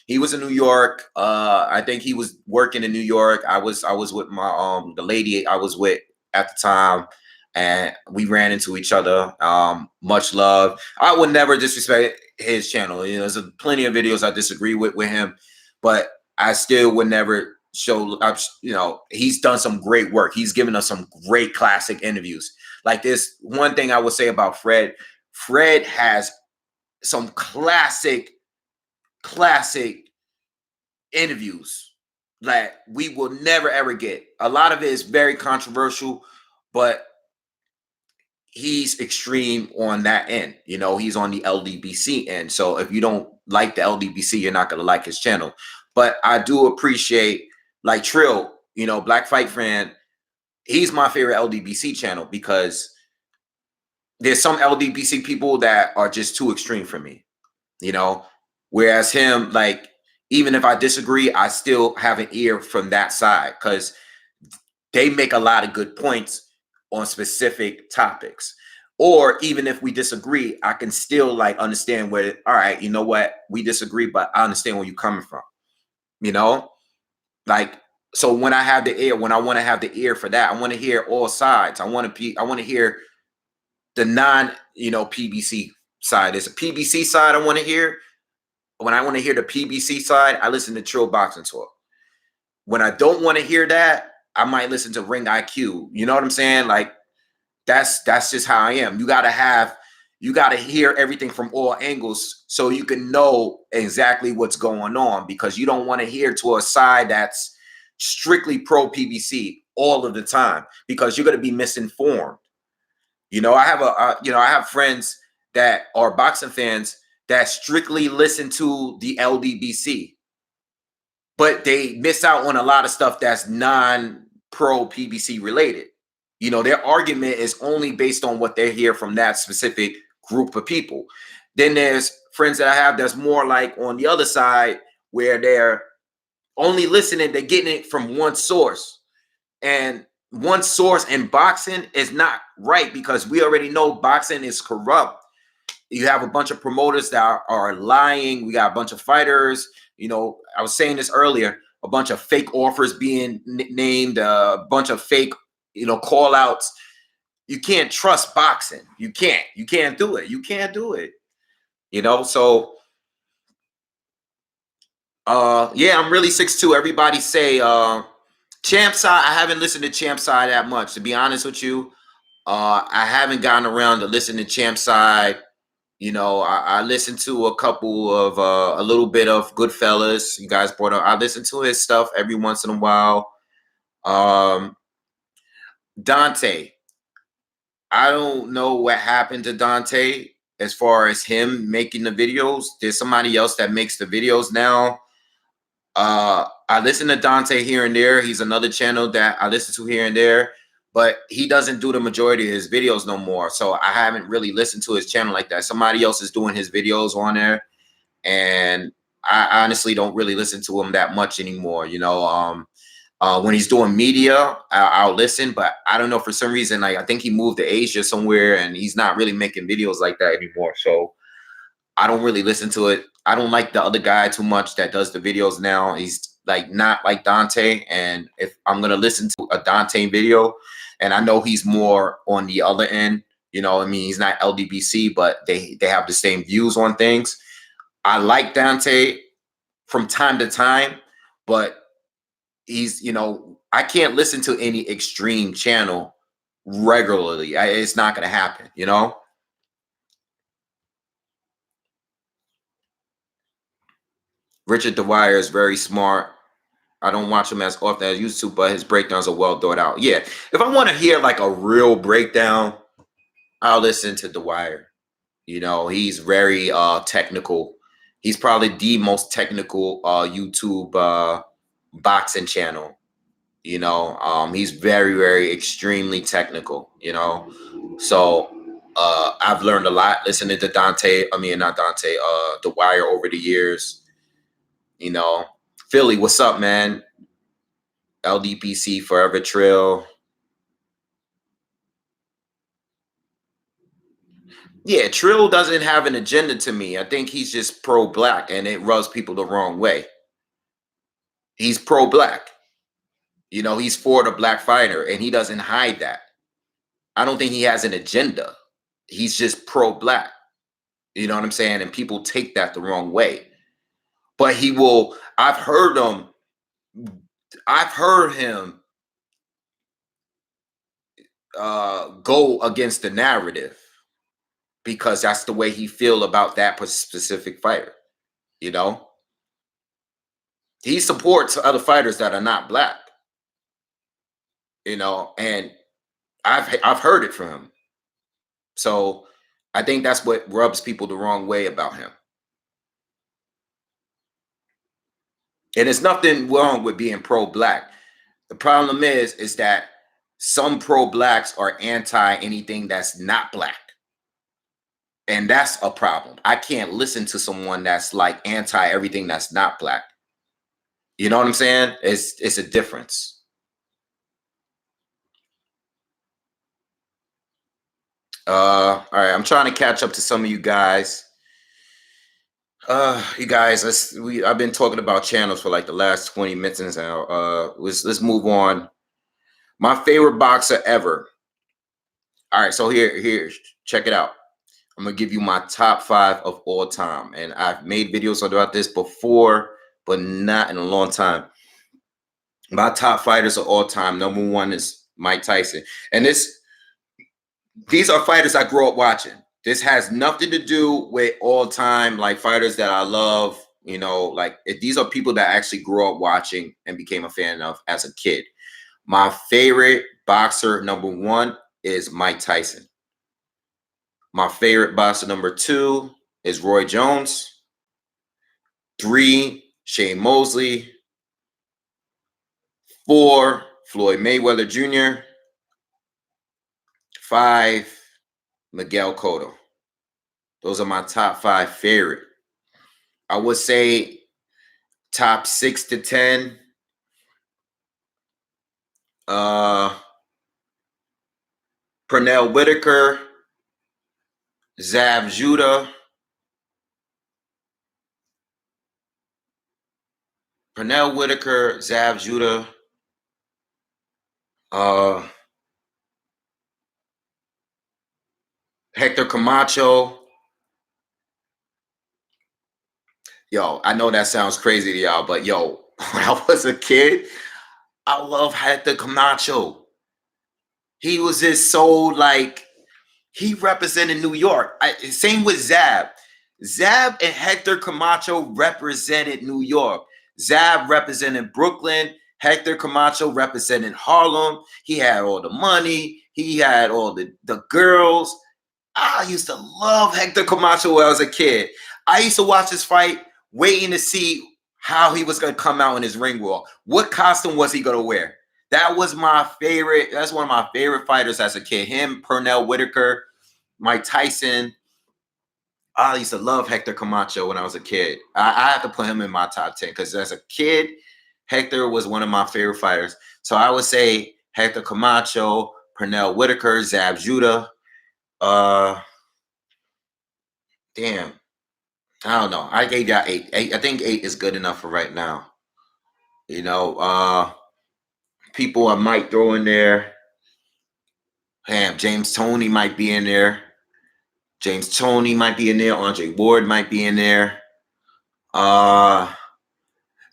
He was in New York. I think he was working in New York. I was with my the lady I was with at the time, and we ran into each other. Much love. I would never disrespect his channel. There's plenty of videos I disagree with him, but I still would never show. He's done some great work. He's given us some great classic interviews. Like this one thing I would say about Fred. Fred has some classic interviews that we will never ever get. A lot of it is very controversial, but he's extreme on that end. He's on the LDBC end. So if you don't like the LDBC, you're not going to like his channel. But I do appreciate like Trill, Black Fight Fan. He's my favorite LDBC channel because there's some LDBC people that are just too extreme for me, whereas him, like, even if I disagree, I still have an ear from that side because they make a lot of good points on specific topics. Or even if we disagree, I can still like understand where, all right, you know what, we disagree, but I understand where you're coming from, like, so when I have the ear, when I want to have the ear for that, I want to hear all sides. I want to hear the PBC side. There's a PBC side I want to hear. When I want to hear the PBC side, I listen to Trill Boxing Talk. When I don't want to hear that, I might listen to Ring IQ. You know what I'm saying? Like that's just how I am. You gotta hear everything from all angles so you can know exactly what's going on, because you don't want to hear to a side that's strictly pro PBC all of the time, because you're gonna be misinformed. I have friends that are boxing fans that strictly listen to the LDBC, but they miss out on a lot of stuff that's non-pro PBC related. You know, their argument is only based on what they hear from that specific group of people. Then there's friends that I have that's more like on the other side where they're only listening, they're getting it from one source. And one source in boxing is not right because we already know boxing is corrupt. You have a bunch of promoters that are lying. We got a bunch of fighters. You know, I was saying this earlier, a bunch of fake offers being named, a bunch of fake, you know, call outs. You can't trust boxing. You can't do it. You can't do it. You know, so yeah, I'm really 6'2". Everybody say Champ Side. I haven't listened to Champ Side that much, to be honest with you. I haven't gotten around to listen to Champ Side. You know, I listened to a couple of a little bit of Goodfellas. You guys brought up. I listen to his stuff every once in a while. Dante. I don't know what happened to Dante as far as him making the videos. There's somebody else that makes the videos now. I listen to Dante here and there. He's another channel that I listen to here and there, but he doesn't do the majority of his videos no more. So I haven't really listened to his channel like that. Somebody else is doing his videos on there, and I honestly don't really listen to him that much anymore. You know, when he's doing media, I'll listen, but I don't know, for some reason, like I think he moved to Asia somewhere, and he's not really making videos like that anymore. So I don't really listen to it. I don't like the other guy too much that does the videos now. He's like not like Dante. And if I'm gonna listen to a Dante video, and I know he's more on the other end, you know, I mean, he's not LDBC, but they have the same views on things. I like Dante from time to time, but he's, you know, I can't listen to any extreme channel regularly. It's not gonna happen, you know. Richard Dwyer is very smart. I don't watch him as often as I used to, but his breakdowns are well thought out. Yeah, if I want to hear like a real breakdown, I'll listen to Dwyer. You know, he's very technical. He's probably the most technical YouTube boxing channel. You know, he's very, very extremely technical. You know, so I've learned a lot listening to Dante. I mean, not Dante. Dwyer over the years. You know, Philly, what's up, man? LDPC Forever Trail. Yeah, Trill doesn't have an agenda to me. I think he's just pro-black, and it rubs people the wrong way. He's pro-black. You know, he's for the black fighter, and he doesn't hide that. I don't think he has an agenda. He's just pro-black. You know what I'm saying? And people take that the wrong way. But he will. I've heard him go against the narrative because that's the way he feel about that specific fighter. You know, he supports other fighters that are not black. You know, and I've heard it from him. So I think that's what rubs people the wrong way about him. And there's nothing wrong with being pro-black. The problem is that some pro-blacks are anti anything that's not black. And that's a problem. I can't listen to someone that's like anti everything that's not black. You know what I'm saying? It's a difference. All right, I'm trying to catch up to some of you guys. You guys, I've been talking about channels for like the last 20 minutes now. Let's move on. My favorite boxer ever. All right, so here, check it out. I'm gonna give you my top 5 of all time, and I've made videos about this before, but not in a long time. My top fighters of all time. Number 1 is Mike Tyson, and these are fighters I grew up watching. This has nothing to do with all time like fighters that I love. You know, like these are people that I actually grew up watching and became a fan of as a kid. My favorite boxer, number 1, is Mike Tyson. My favorite boxer number 2 is Roy Jones. 3, Shane Mosley. 4, Floyd Mayweather Jr. 5, Miguel Cotto. Those are my top 5 favorite. I would say top 6 to 10. Pernell Whitaker, Zav Judah, Pernell Whitaker, Zav Judah, Hector Camacho. Yo, I know that sounds crazy to y'all, but yo, when I was a kid, I love Hector Camacho. He was just so like, he represented New York. Same with Zab. Zab and Hector Camacho represented New York. Zab represented Brooklyn. Hector Camacho represented Harlem. He had all the money. He had all the girls. I used to love Hector Camacho when I was a kid. I used to watch this fight waiting to see how he was going to come out in his ring walk. What costume was he going to wear? That was my favorite. That's one of my favorite fighters as a kid. Him, Pernell Whitaker, Mike Tyson. I used to love Hector Camacho when I was a kid. I have to put him in my top 10 because as a kid, Hector was one of my favorite fighters. So I would say Hector Camacho, Pernell Whitaker, Zab Judah. Damn. I don't know. I gave y'all 8. I think 8 is good enough for right now. You know, people I might throw in there. Damn, James Toney might be in there. James Toney might be in there. Andre Ward might be in there. Manny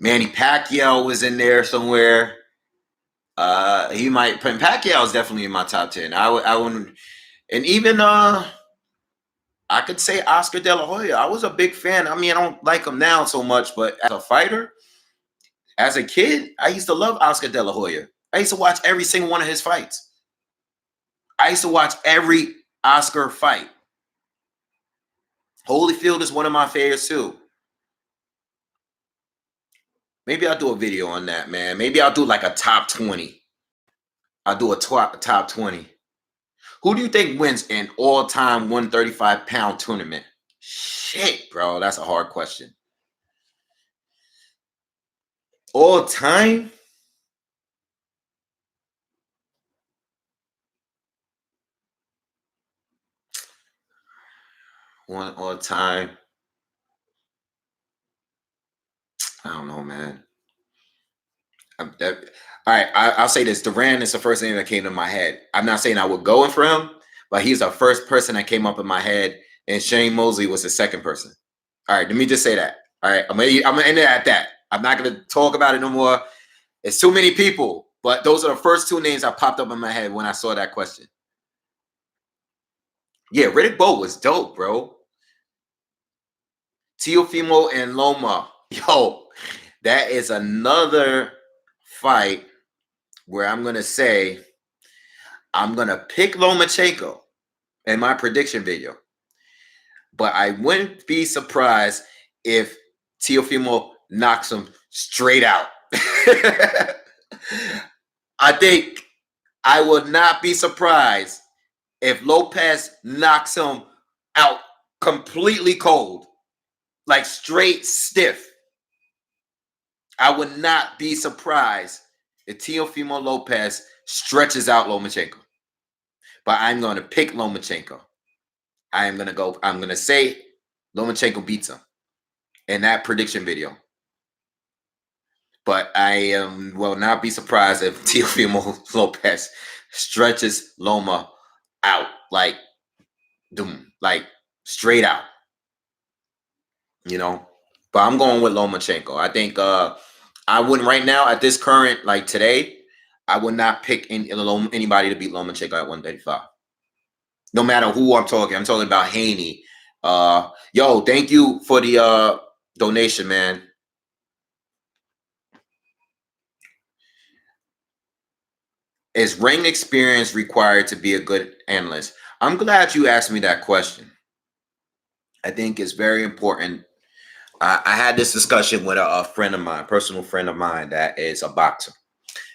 Pacquiao was in there somewhere. He might. Pacquiao is definitely in my top 10. I wouldn't. And even I could say Oscar De La Hoya. I was a big fan. I mean, I don't like him now so much, but as a fighter, as a kid, I used to love Oscar De La Hoya. I used to watch every single one of his fights. I used to watch every Oscar fight. Holyfield is one of my favorites too. Maybe I'll do a video on that, man. Maybe I'll do like a top 20. I'll do a top 20. Who do you think wins an all-time 135-pound tournament? Shit, bro. That's a hard question. All time? One all time. I don't know, man. All right, I'll say this. Duran is the first name that came to my head. I'm not saying I would go in for him, but he's the first person that came up in my head, and Shane Mosley was the second person. All right, let me just say that. All right, I'm gonna end it at that. I'm not gonna talk about it no more. It's too many people, but those are the first 2 names that popped up in my head when I saw that question. Yeah, Riddick Bowe was dope, bro. Teofimo and Loma. Yo, that is another fight where I'm going to say I'm going to pick Lomachenko in my prediction video. But I wouldn't be surprised if Teofimo knocks him straight out. I think I would not be surprised if Lopez knocks him out completely cold, like straight stiff. I would not be surprised if Teofimo Lopez stretches out Lomachenko. But I'm going to pick Lomachenko. I'm going to say Lomachenko beats him in that prediction video. But I will not be surprised if Teofimo Lopez stretches Loma out, like, straight out. You know? But I'm going with Lomachenko. I think I wouldn't right now at this current, like today, I would not pick anybody to beat Lomachenko at 135. No matter who I'm talking. I'm talking about Haney. Yo, thank you for the donation, man. Is ring experience required to be a good analyst? I'm glad you asked me that question. I think it's very important. I had this discussion with a friend of mine, personal friend of mine that is a boxer.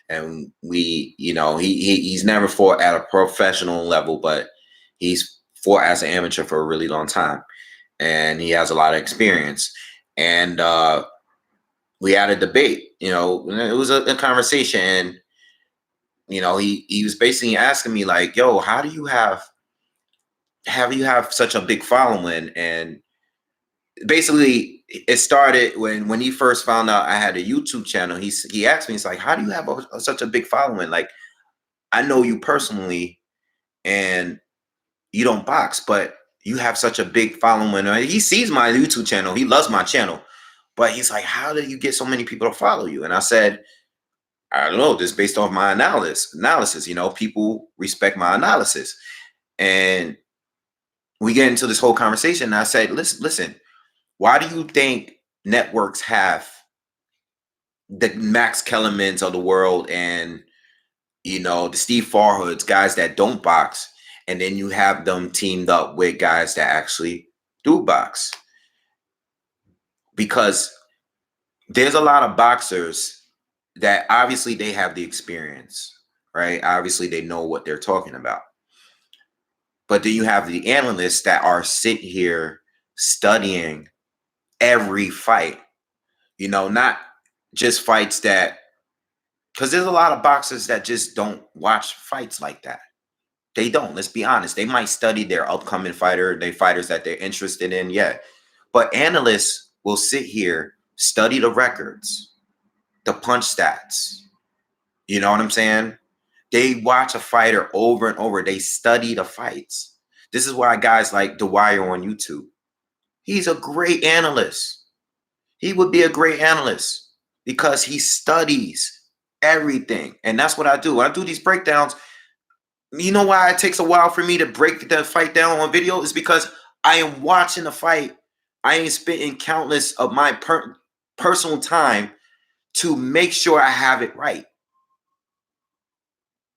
And we, he's never fought at a professional level, but he's fought as an amateur for a really long time. And he has a lot of experience. And we had a debate, and it was a conversation. And, he was basically asking me like, yo, how do you have such a big following? And basically it started when he first found out I had a YouTube channel. He asked me, he's like, how do you have such a big following? Like, I know you personally and you don't box, but you have such a big following. He sees my YouTube channel. He loves my channel, but he's like, how do you get so many people to follow you? And I said, I don't know, just based off my analysis, people respect my analysis. And we get into this whole conversation. And I said, listen, why do you think networks have the Max Kellermans of the world and, the Steve Farhoods, guys that don't box, and then you have them teamed up with guys that actually do box? Because there's a lot of boxers that obviously they have the experience, right? Obviously they know what they're talking about. But then you have the analysts that are sitting here studying every fight, not just fights that, because there's a lot of boxers that just don't watch fights like that. They don't. Let's be honest. They might study their upcoming fighter, they fighters that they're interested in, yeah. But analysts will sit here, study the records, the punch stats. You know what I'm saying? They watch a fighter over and over. They study the fights. This is why guys like Dwyer on YouTube. He's a great analyst. He would be a great analyst because he studies everything. And that's what I do. When I do these breakdowns, you know why it takes a while for me to break the fight down on video? Is because I am watching the fight. I ain't spending countless of my personal time to make sure I have it right.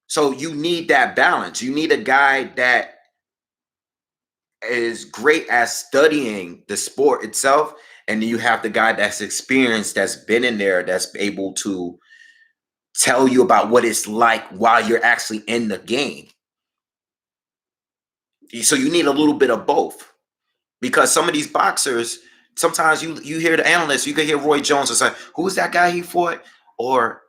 So you need that balance. You need a guy that is great at studying the sport itself. And then you have the guy that's experienced, that's been in there, that's able to tell you about what it's like while you're actually in the game. So you need a little bit of both, because some of these boxers, sometimes you hear the analysts, you can hear Roy Jones or say, who is that guy he fought? Or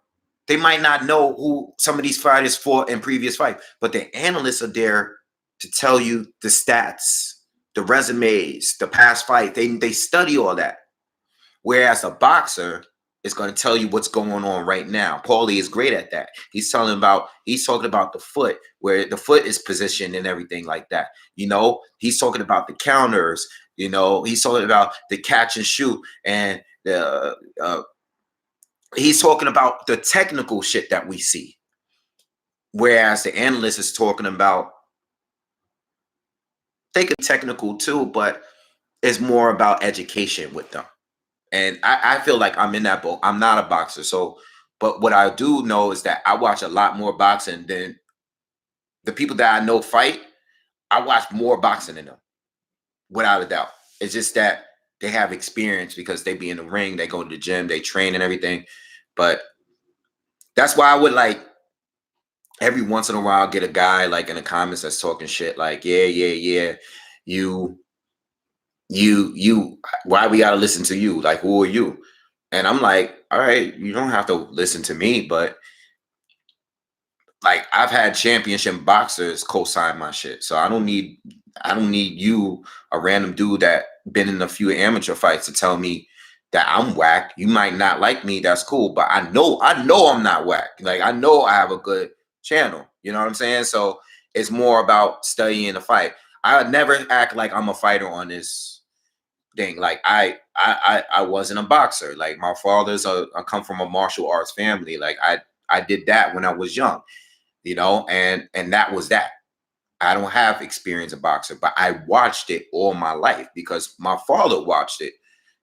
they might not know who some of these fighters fought in previous fights, but the analysts are there to tell you the stats, the resumes, the past fight. They study all that. Whereas a boxer is going to tell you what's going on right now. Paulie is great at that. He's talking about the foot, where the foot is positioned and everything like that. He's talking about the counters. He's talking about the catch and shoot, and he's talking about the technical shit that we see. Whereas the analyst is talking about, they could technical too, but it's more about education with them. And I feel like I'm in that boat. I'm not a boxer. But what I do know is that I watch a lot more boxing than the people that I know fight. I watch more boxing than them, without a doubt. It's just that they have experience because they be in the ring, they go to the gym, they train and everything. But that's why I would like every once in a while get a guy like in the comments that's talking shit like, yeah, you, why we gotta listen to you? Like, who are you? And I'm like, all right, you don't have to listen to me, but like I've had championship boxers co-sign my shit. So I don't need you, a random dude that been in a few amateur fights, to tell me that I'm whack. You might not like me, that's cool, but I know I'm not whack. Like, I know I have a good channel. You know what I'm saying? So it's more about studying the fight. I would never act like I'm a fighter on this thing. Like I wasn't a boxer. Like my I come from a martial arts family. Like I did that when I was young, and that was that. I don't have experience of boxer, but I watched it all my life because my father watched it,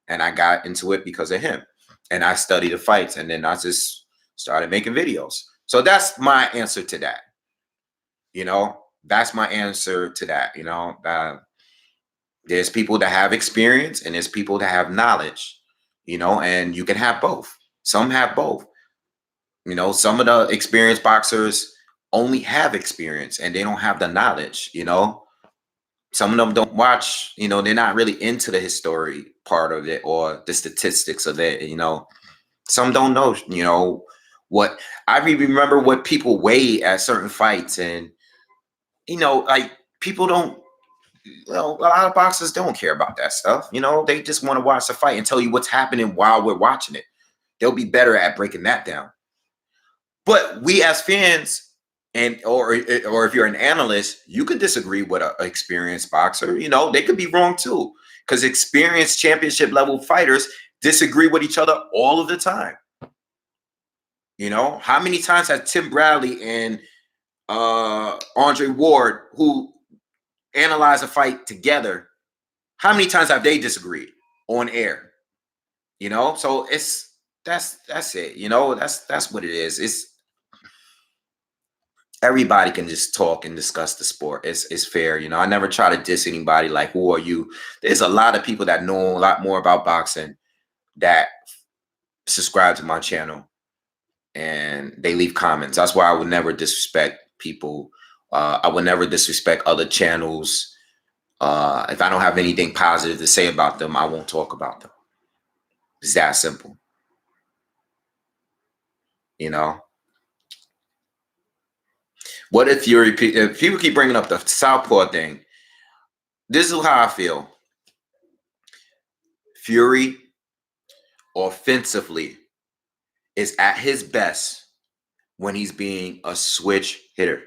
and I got into it because of him. And I studied the fights, and then I just started making videos. So that's my answer to that. That's my answer to that. There's people that have experience and there's people that have knowledge, and you can have both. Some have both. Some of the experienced boxers only have experience and they don't have the knowledge. Some of them don't watch, they're not really into the history part of it or the statistics of it. Some don't know, what I remember what people weigh at certain fights, and like people don't. Well, a lot of boxers don't care about that stuff. They just want to watch the fight and tell you what's happening while we're watching it. They'll be better at breaking that down. But we as fans, or if you're an analyst, you can disagree with an experienced boxer. They could be wrong too, because experienced championship level fighters disagree with each other all of the time. How many times has Tim Bradley and Andre Ward, who analyze a fight together, how many times have they disagreed on air? So that's it. That's what it is. It's everybody can just talk and discuss the sport. It's fair. I never try to diss anybody like, who are you? There's a lot of people that know a lot more about boxing that subscribe to my channel and they leave comments. That's why I would never disrespect people. I would never disrespect other channels. If I don't have anything positive to say about them, I won't talk about them. It's that simple. What if if people keep bringing up the southpaw thing? This is how I feel. Fury offensively is at his best when he's being a switch hitter.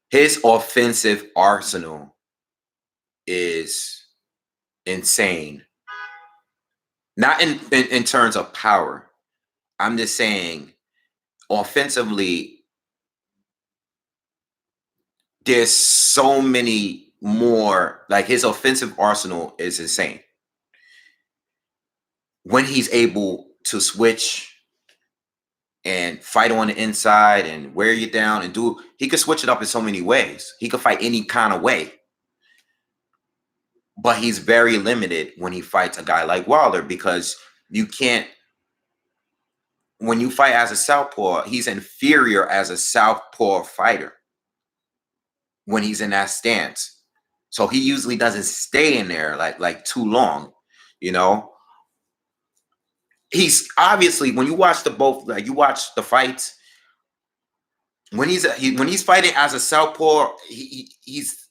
His offensive arsenal is insane. Not in terms of power. I'm just saying offensively, there's so many more. Like, his offensive arsenal is insane. When he's able to switch and fight on the inside and wear you down and he could switch it up in so many ways. He could fight any kind of way. But he's very limited when he fights a guy like Wilder, because you can't, when you fight as a southpaw, he's inferior as a southpaw fighter when he's in that stance. So he usually doesn't stay in there like too long. He's obviously, when you watch you watch the fights, when he's fighting as a southpaw, he's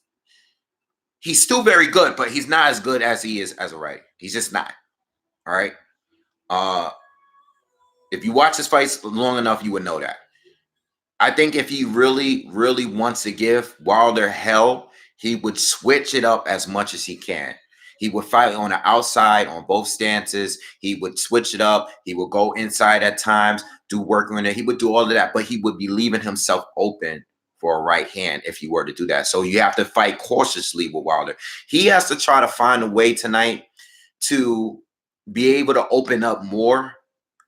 still very good, but he's not as good as he is as a righty. He's just not. All right. If you watch his fights long enough, you would know that. I think if he really, really wants to give Wilder hell, he would switch it up as much as he can. He would fight on the outside on both stances. He would switch it up. He would go inside at times, do work on it. He would do all of that, but he would be leaving himself open for a right hand if he were to do that. So you have to fight cautiously with Wilder. He has to try to find a way tonight to be able to open up more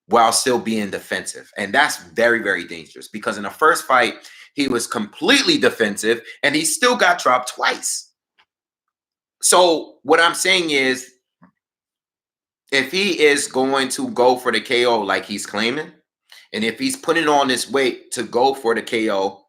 while still being defensive. And that's very, very dangerous, because in the first fight, he was completely defensive and he still got dropped twice. So what I'm saying is, if he is going to go for the KO like he's claiming, and if he's putting on this weight to go for the KO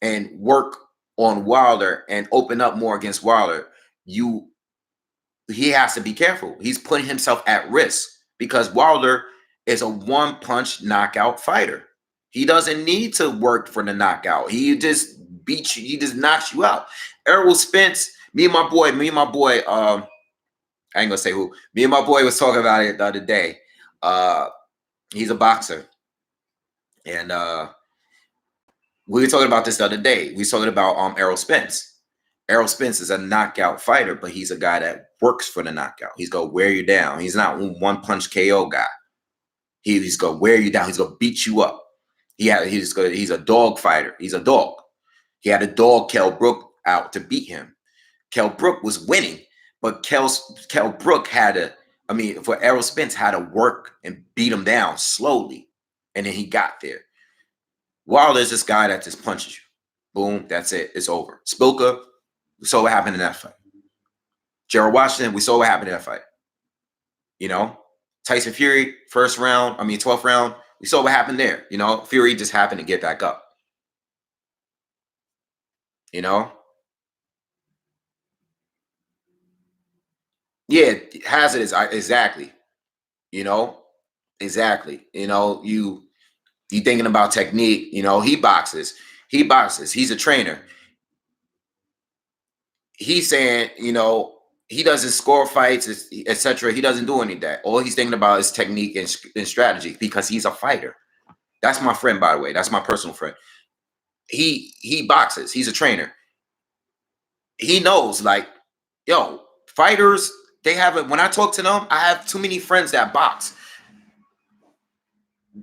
and work on Wilder and open up more against Wilder, he has to be careful. He's putting himself at risk, because Wilder is a one-punch knockout fighter. He doesn't need to work for the knockout. He just beats you. He just knocks you out. Errol Spence, me and my boy, I ain't gonna say who. Me and my boy was talking about it the other day. He's a boxer. And we were talking about this the other day. We were talking about Errol Spence. Errol Spence is a knockout fighter, but he's a guy that works for the knockout. He's gonna wear you down. He's not one-punch KO guy. He's gonna wear you down. He's gonna beat you up. He's a dog fighter. He's a dog. He had a dog, Kell Brook, out to beat him. Kell Brook was winning, but Kell Brook for Errol Spence, had to work and beat him down slowly, and then he got there. Wilder's this guy that just punches you. Boom, that's it. It's over. Spilka, we saw what happened in that fight. Gerald Washington, we saw what happened in that fight. You know, Tyson Fury, first round, 12th round, we saw what happened there. You know, Fury just happened to get back up. You know, yeah, Hazard is exactly. You know, exactly. You thinking about technique. You know, he boxes. He boxes. He's a trainer. He's saying, he doesn't score fights, etc. He doesn't do any of that. All he's thinking about is technique and strategy because he's a fighter. That's my friend, by the way. That's my personal friend. He boxes. He's a trainer. He knows, like, yo, fighters, they have it. When I talk to them, I have too many friends that box.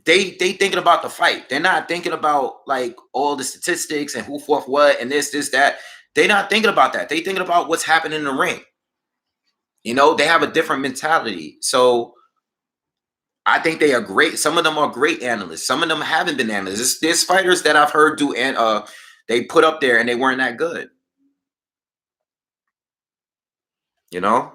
They thinking about the fight. They're not thinking about like all the statistics and who fought what and this, that. They're not thinking about that. They thinking about what's happening in the ring. They have a different mentality. So I think they are great. Some of them are great analysts. Some of them haven't been analysts. There's fighters that I've heard do and they put up there and they weren't that good. You know?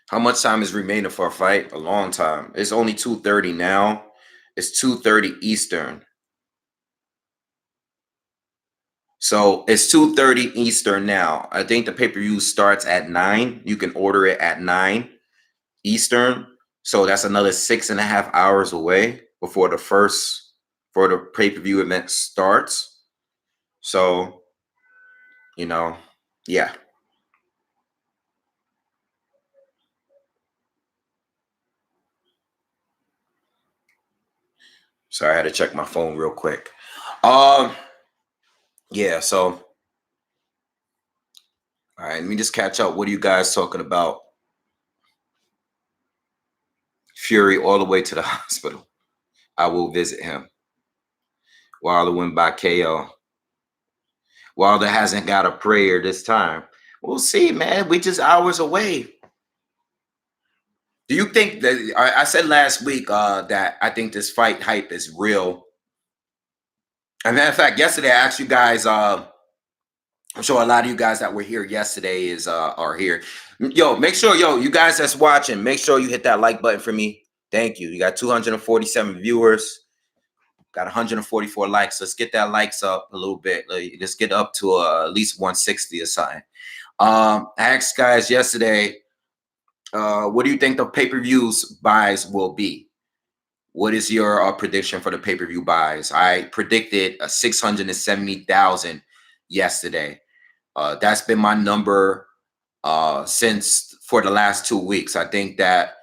How much time is remaining for a fight? A long time. It's only 2:30 now. It's 2:30 Eastern. So it's 2:30 Eastern now. I think the pay-per-view starts at 9. You can order it at 9 Eastern. So that's another 6.5 hours away before the pay-per-view event starts. So, yeah. Sorry, I had to check my phone real quick. Yeah, so all right, let me just catch up. What are you guys talking about? Fury all the way to the hospital. I will visit him. Wilder win by KO. Wilder hasn't got a prayer this time. We'll see, man. We just hours away. Do you think that I said last week that I think this fight hype is real? As a matter of fact, yesterday I asked you guys. I'm sure a lot of you guys that were here yesterday are here. Yo, make sure, you guys that's watching, make sure you hit that like button for me. Thank you. You got 247 viewers. Got 144 likes. Let's get that likes up a little bit. Let's get up to at least 160 or something. I asked guys yesterday, what do you think the pay-per-views buys will be? What is your prediction for the pay-per-view buys? I predicted 670,000 yesterday. That's been my number since for the last 2 weeks. I think that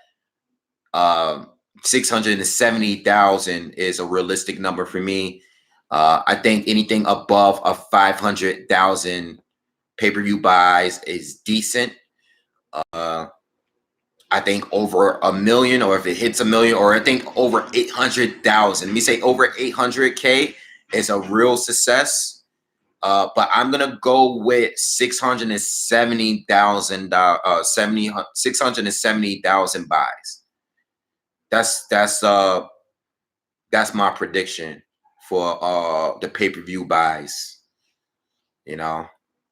670,000 is a realistic number for me. I think anything above a 500,000 pay-per-view buys is decent. I think over a million, or if it hits a million, or I think over 800,000. Let me say over 800K is a real success. But I'm gonna go with 670,000 670,000 buys. That's my prediction for the pay-per-view buys. What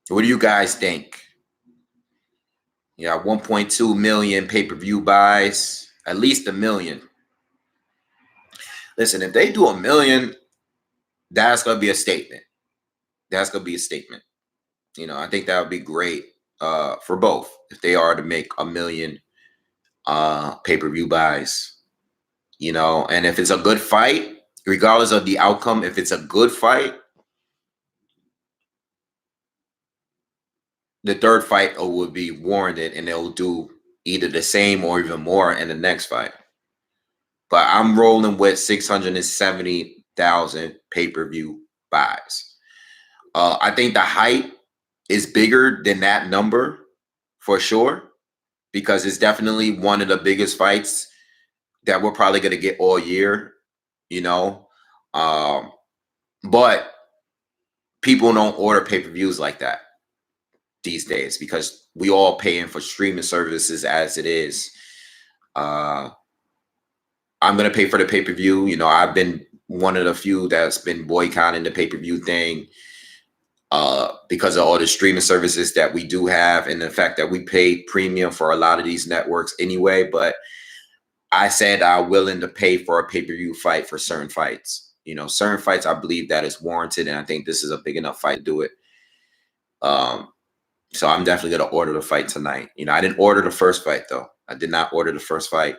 do you guys think? Yeah, 1.2 million pay-per-view buys, at least a million. Listen, if they do a million, that's gonna be a statement. That's gonna be a statement. I think that would be great for both if they are to make a million pay-per-view buys. And if it's a good fight, regardless of the outcome, if it's a good fight, the third fight would be warranted, and they'll do either the same or even more in the next fight. But I'm rolling with 670,000 pay-per-view buys. I think the hype is bigger than that number for sure, because it's definitely one of the biggest fights that we're probably going to get all year, but people don't order pay-per-views like that these days because we all paying for streaming services as it is. Uh, I'm gonna pay for the pay-per-view. You know, I've been one of the few that's been boycotting the pay-per-view thing because of all the streaming services that we do have, and the fact that we pay premium for a lot of these networks anyway. But I said I'm willing to pay for a pay-per-view fight for certain fights. You know, certain fights I believe that is warranted, and I think this is a big enough fight to do it. So I'm definitely gonna order the fight tonight. You know, I didn't order the first fight though. I did not order the first fight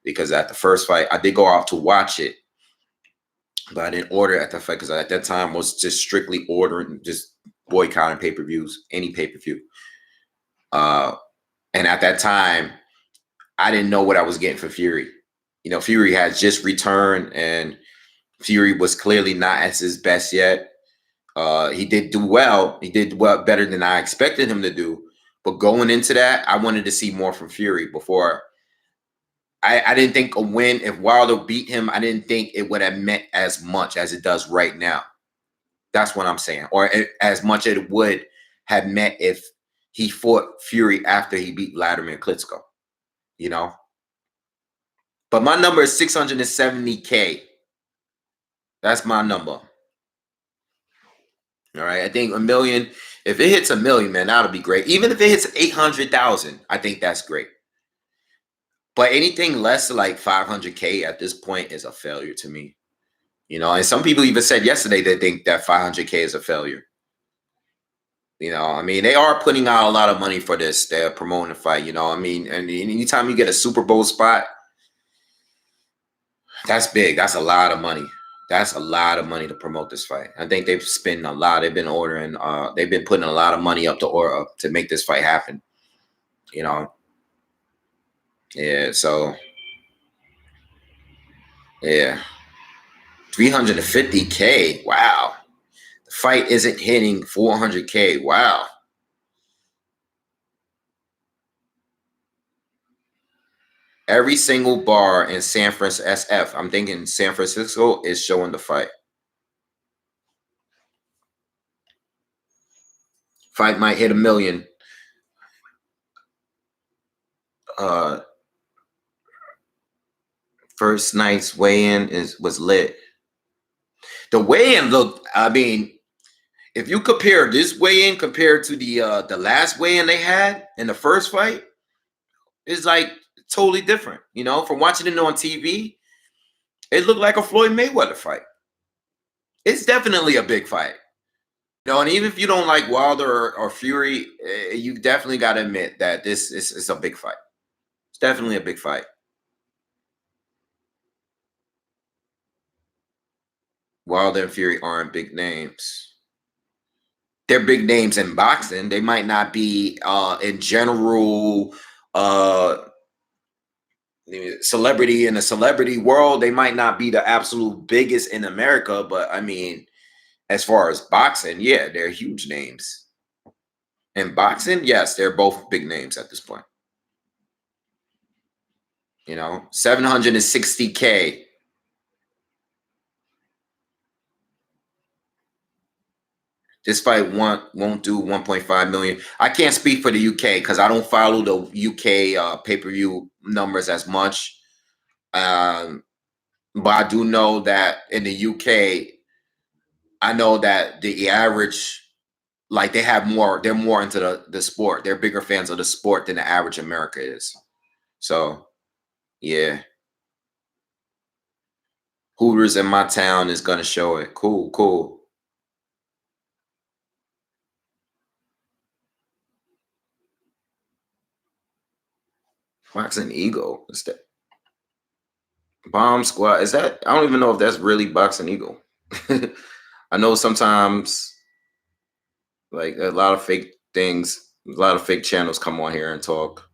because at the first fight I did go out to watch it, but I didn't order at the fight because at that time was just strictly ordering, just boycotting pay-per-views, any pay-per-view. And at that time, I didn't know what I was getting for Fury. You know, Fury had just returned, and Fury was clearly not at his best yet. He did do well. He did well, better than I expected him to do. But going into that, I wanted to see more from Fury before. I didn't think a win, if Wilder beat him, I didn't think it would have meant as much as it does right now. That's what I'm saying. Or as much as it would have meant if he fought Fury after he beat Vladimir Klitschko, you know? But my number is 670K. That's my number. All right. I think a million, if it hits a million, man, that'll be great. Even if it hits 800,000, I think that's great. But anything less than like 500K at this point is a failure to me. You know, and some people even said yesterday they think that 500K is a failure. You know, I mean, they are putting out a lot of money for this. They're promoting the fight, you know. I mean, and anytime you get a Super Bowl spot, that's big. That's a lot of money. That's a lot of money to promote this fight. I think they've spent a lot. They've been ordering. They've been putting a lot of money up to make this fight happen. You know. Yeah. So. Yeah. 350K. Wow. The fight isn't hitting 400K. Wow. Every single bar in San Francisco, SF, I'm thinking San Francisco is showing the fight. Fight might hit a million. First night's weigh-in was lit. The weigh-in looked, I mean, if you compare this weigh-in compared to the last weigh-in they had in the first fight, it's like totally different. You know, from watching it on TV, it looked like a Floyd Mayweather fight. It's definitely a big fight. You know, and even if you don't like Wilder or Fury, you definitely got to admit that this is a big fight. It's definitely a big fight. Wilder and Fury aren't big names. They're big names in boxing. They might not be in general celebrity in the celebrity world. They might not be the absolute biggest in America, but I mean, as far as boxing, yeah, they're huge names. In boxing, yes, they're both big names at this point. You know, 760K. This fight won't do 1.5 million. I can't speak for the UK because I don't follow the UK pay-per-view numbers as much. But I do know that in the UK, I know that the average, like they're more into the sport. They're bigger fans of the sport than the average America is. So yeah. Hooters in my town is gonna show it. Cool, cool. Boxing Eagle. What's that? Bomb Squad. Is that? I don't even know if that's really Boxing Eagle. I know sometimes like a lot of fake things, a lot of fake channels come on here and talk.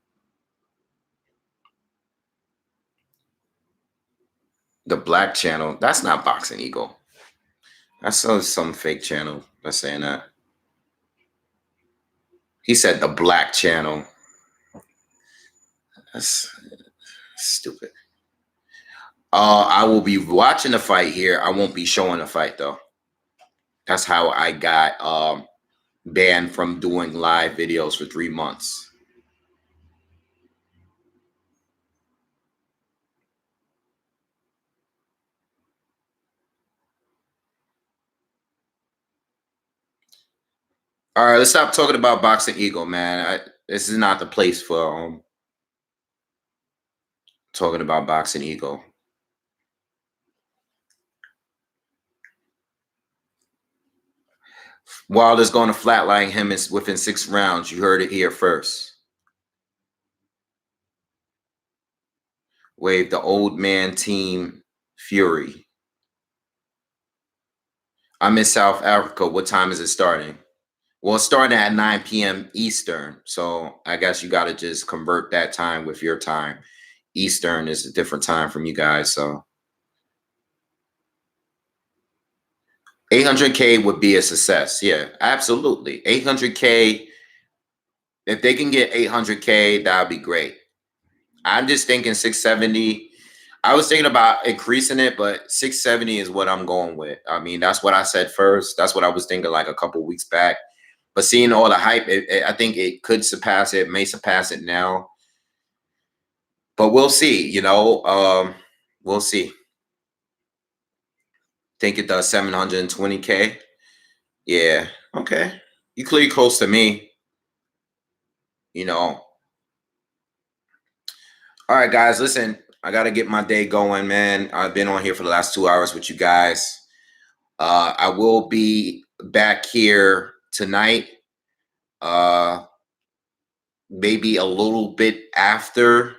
The Black channel, that's not Boxing Eagle. That's some fake channel that's saying that. He said the Black channel. That's stupid. I will be watching the fight here. I won't be showing the fight though. That's how I got banned from doing live videos for 3 months. All right, let's stop talking about Boxing Eagle, man. This is not the place for talking about Boxing Eagle. Wilder's going to flatline him within 6 rounds. You heard it here first. Wave, the old man team Fury. I'm in South Africa. What time is it starting? Well, it's starting at 9 p.m. Eastern. So I guess you got to just convert that time with your time. Eastern is a different time from you guys. So 800K would be a success. Yeah, absolutely. 800K. If they can get 800K, that would be great. I'm just thinking 670. I was thinking about increasing it, but 670 is what I'm going with. I mean, that's what I said first. That's what I was thinking like a couple weeks back. But seeing all the hype, I think it could surpass it. It may surpass it now. But we'll see, we'll see. Think it does 720K. Yeah, okay. You clearly close to me, you know. All right, guys, listen, I got to get my day going, man. I've been on here for the last 2 hours with you guys. I will be back here tonight, maybe a little bit after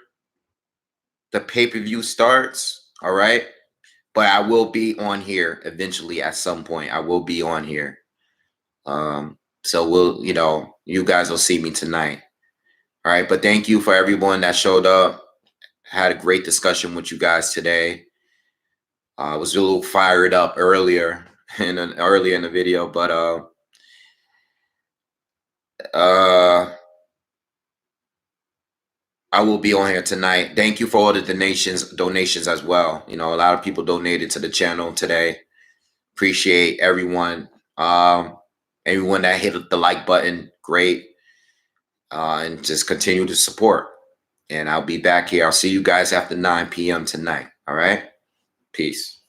the pay-per-view starts, all right? But I will be on here eventually at some point. I will be on here. So we'll, you guys will see me tonight. All right, but thank you for everyone that showed up. Had a great discussion with you guys today. I was a little fired up earlier in the video, but I will be on here tonight. Thank you for all the donations as well. A lot of people donated to the channel today. Appreciate everyone. Everyone that hit the like button, great. And just continue to support. And I'll be back here. I'll see you guys after 9 p.m. tonight. All right? Peace.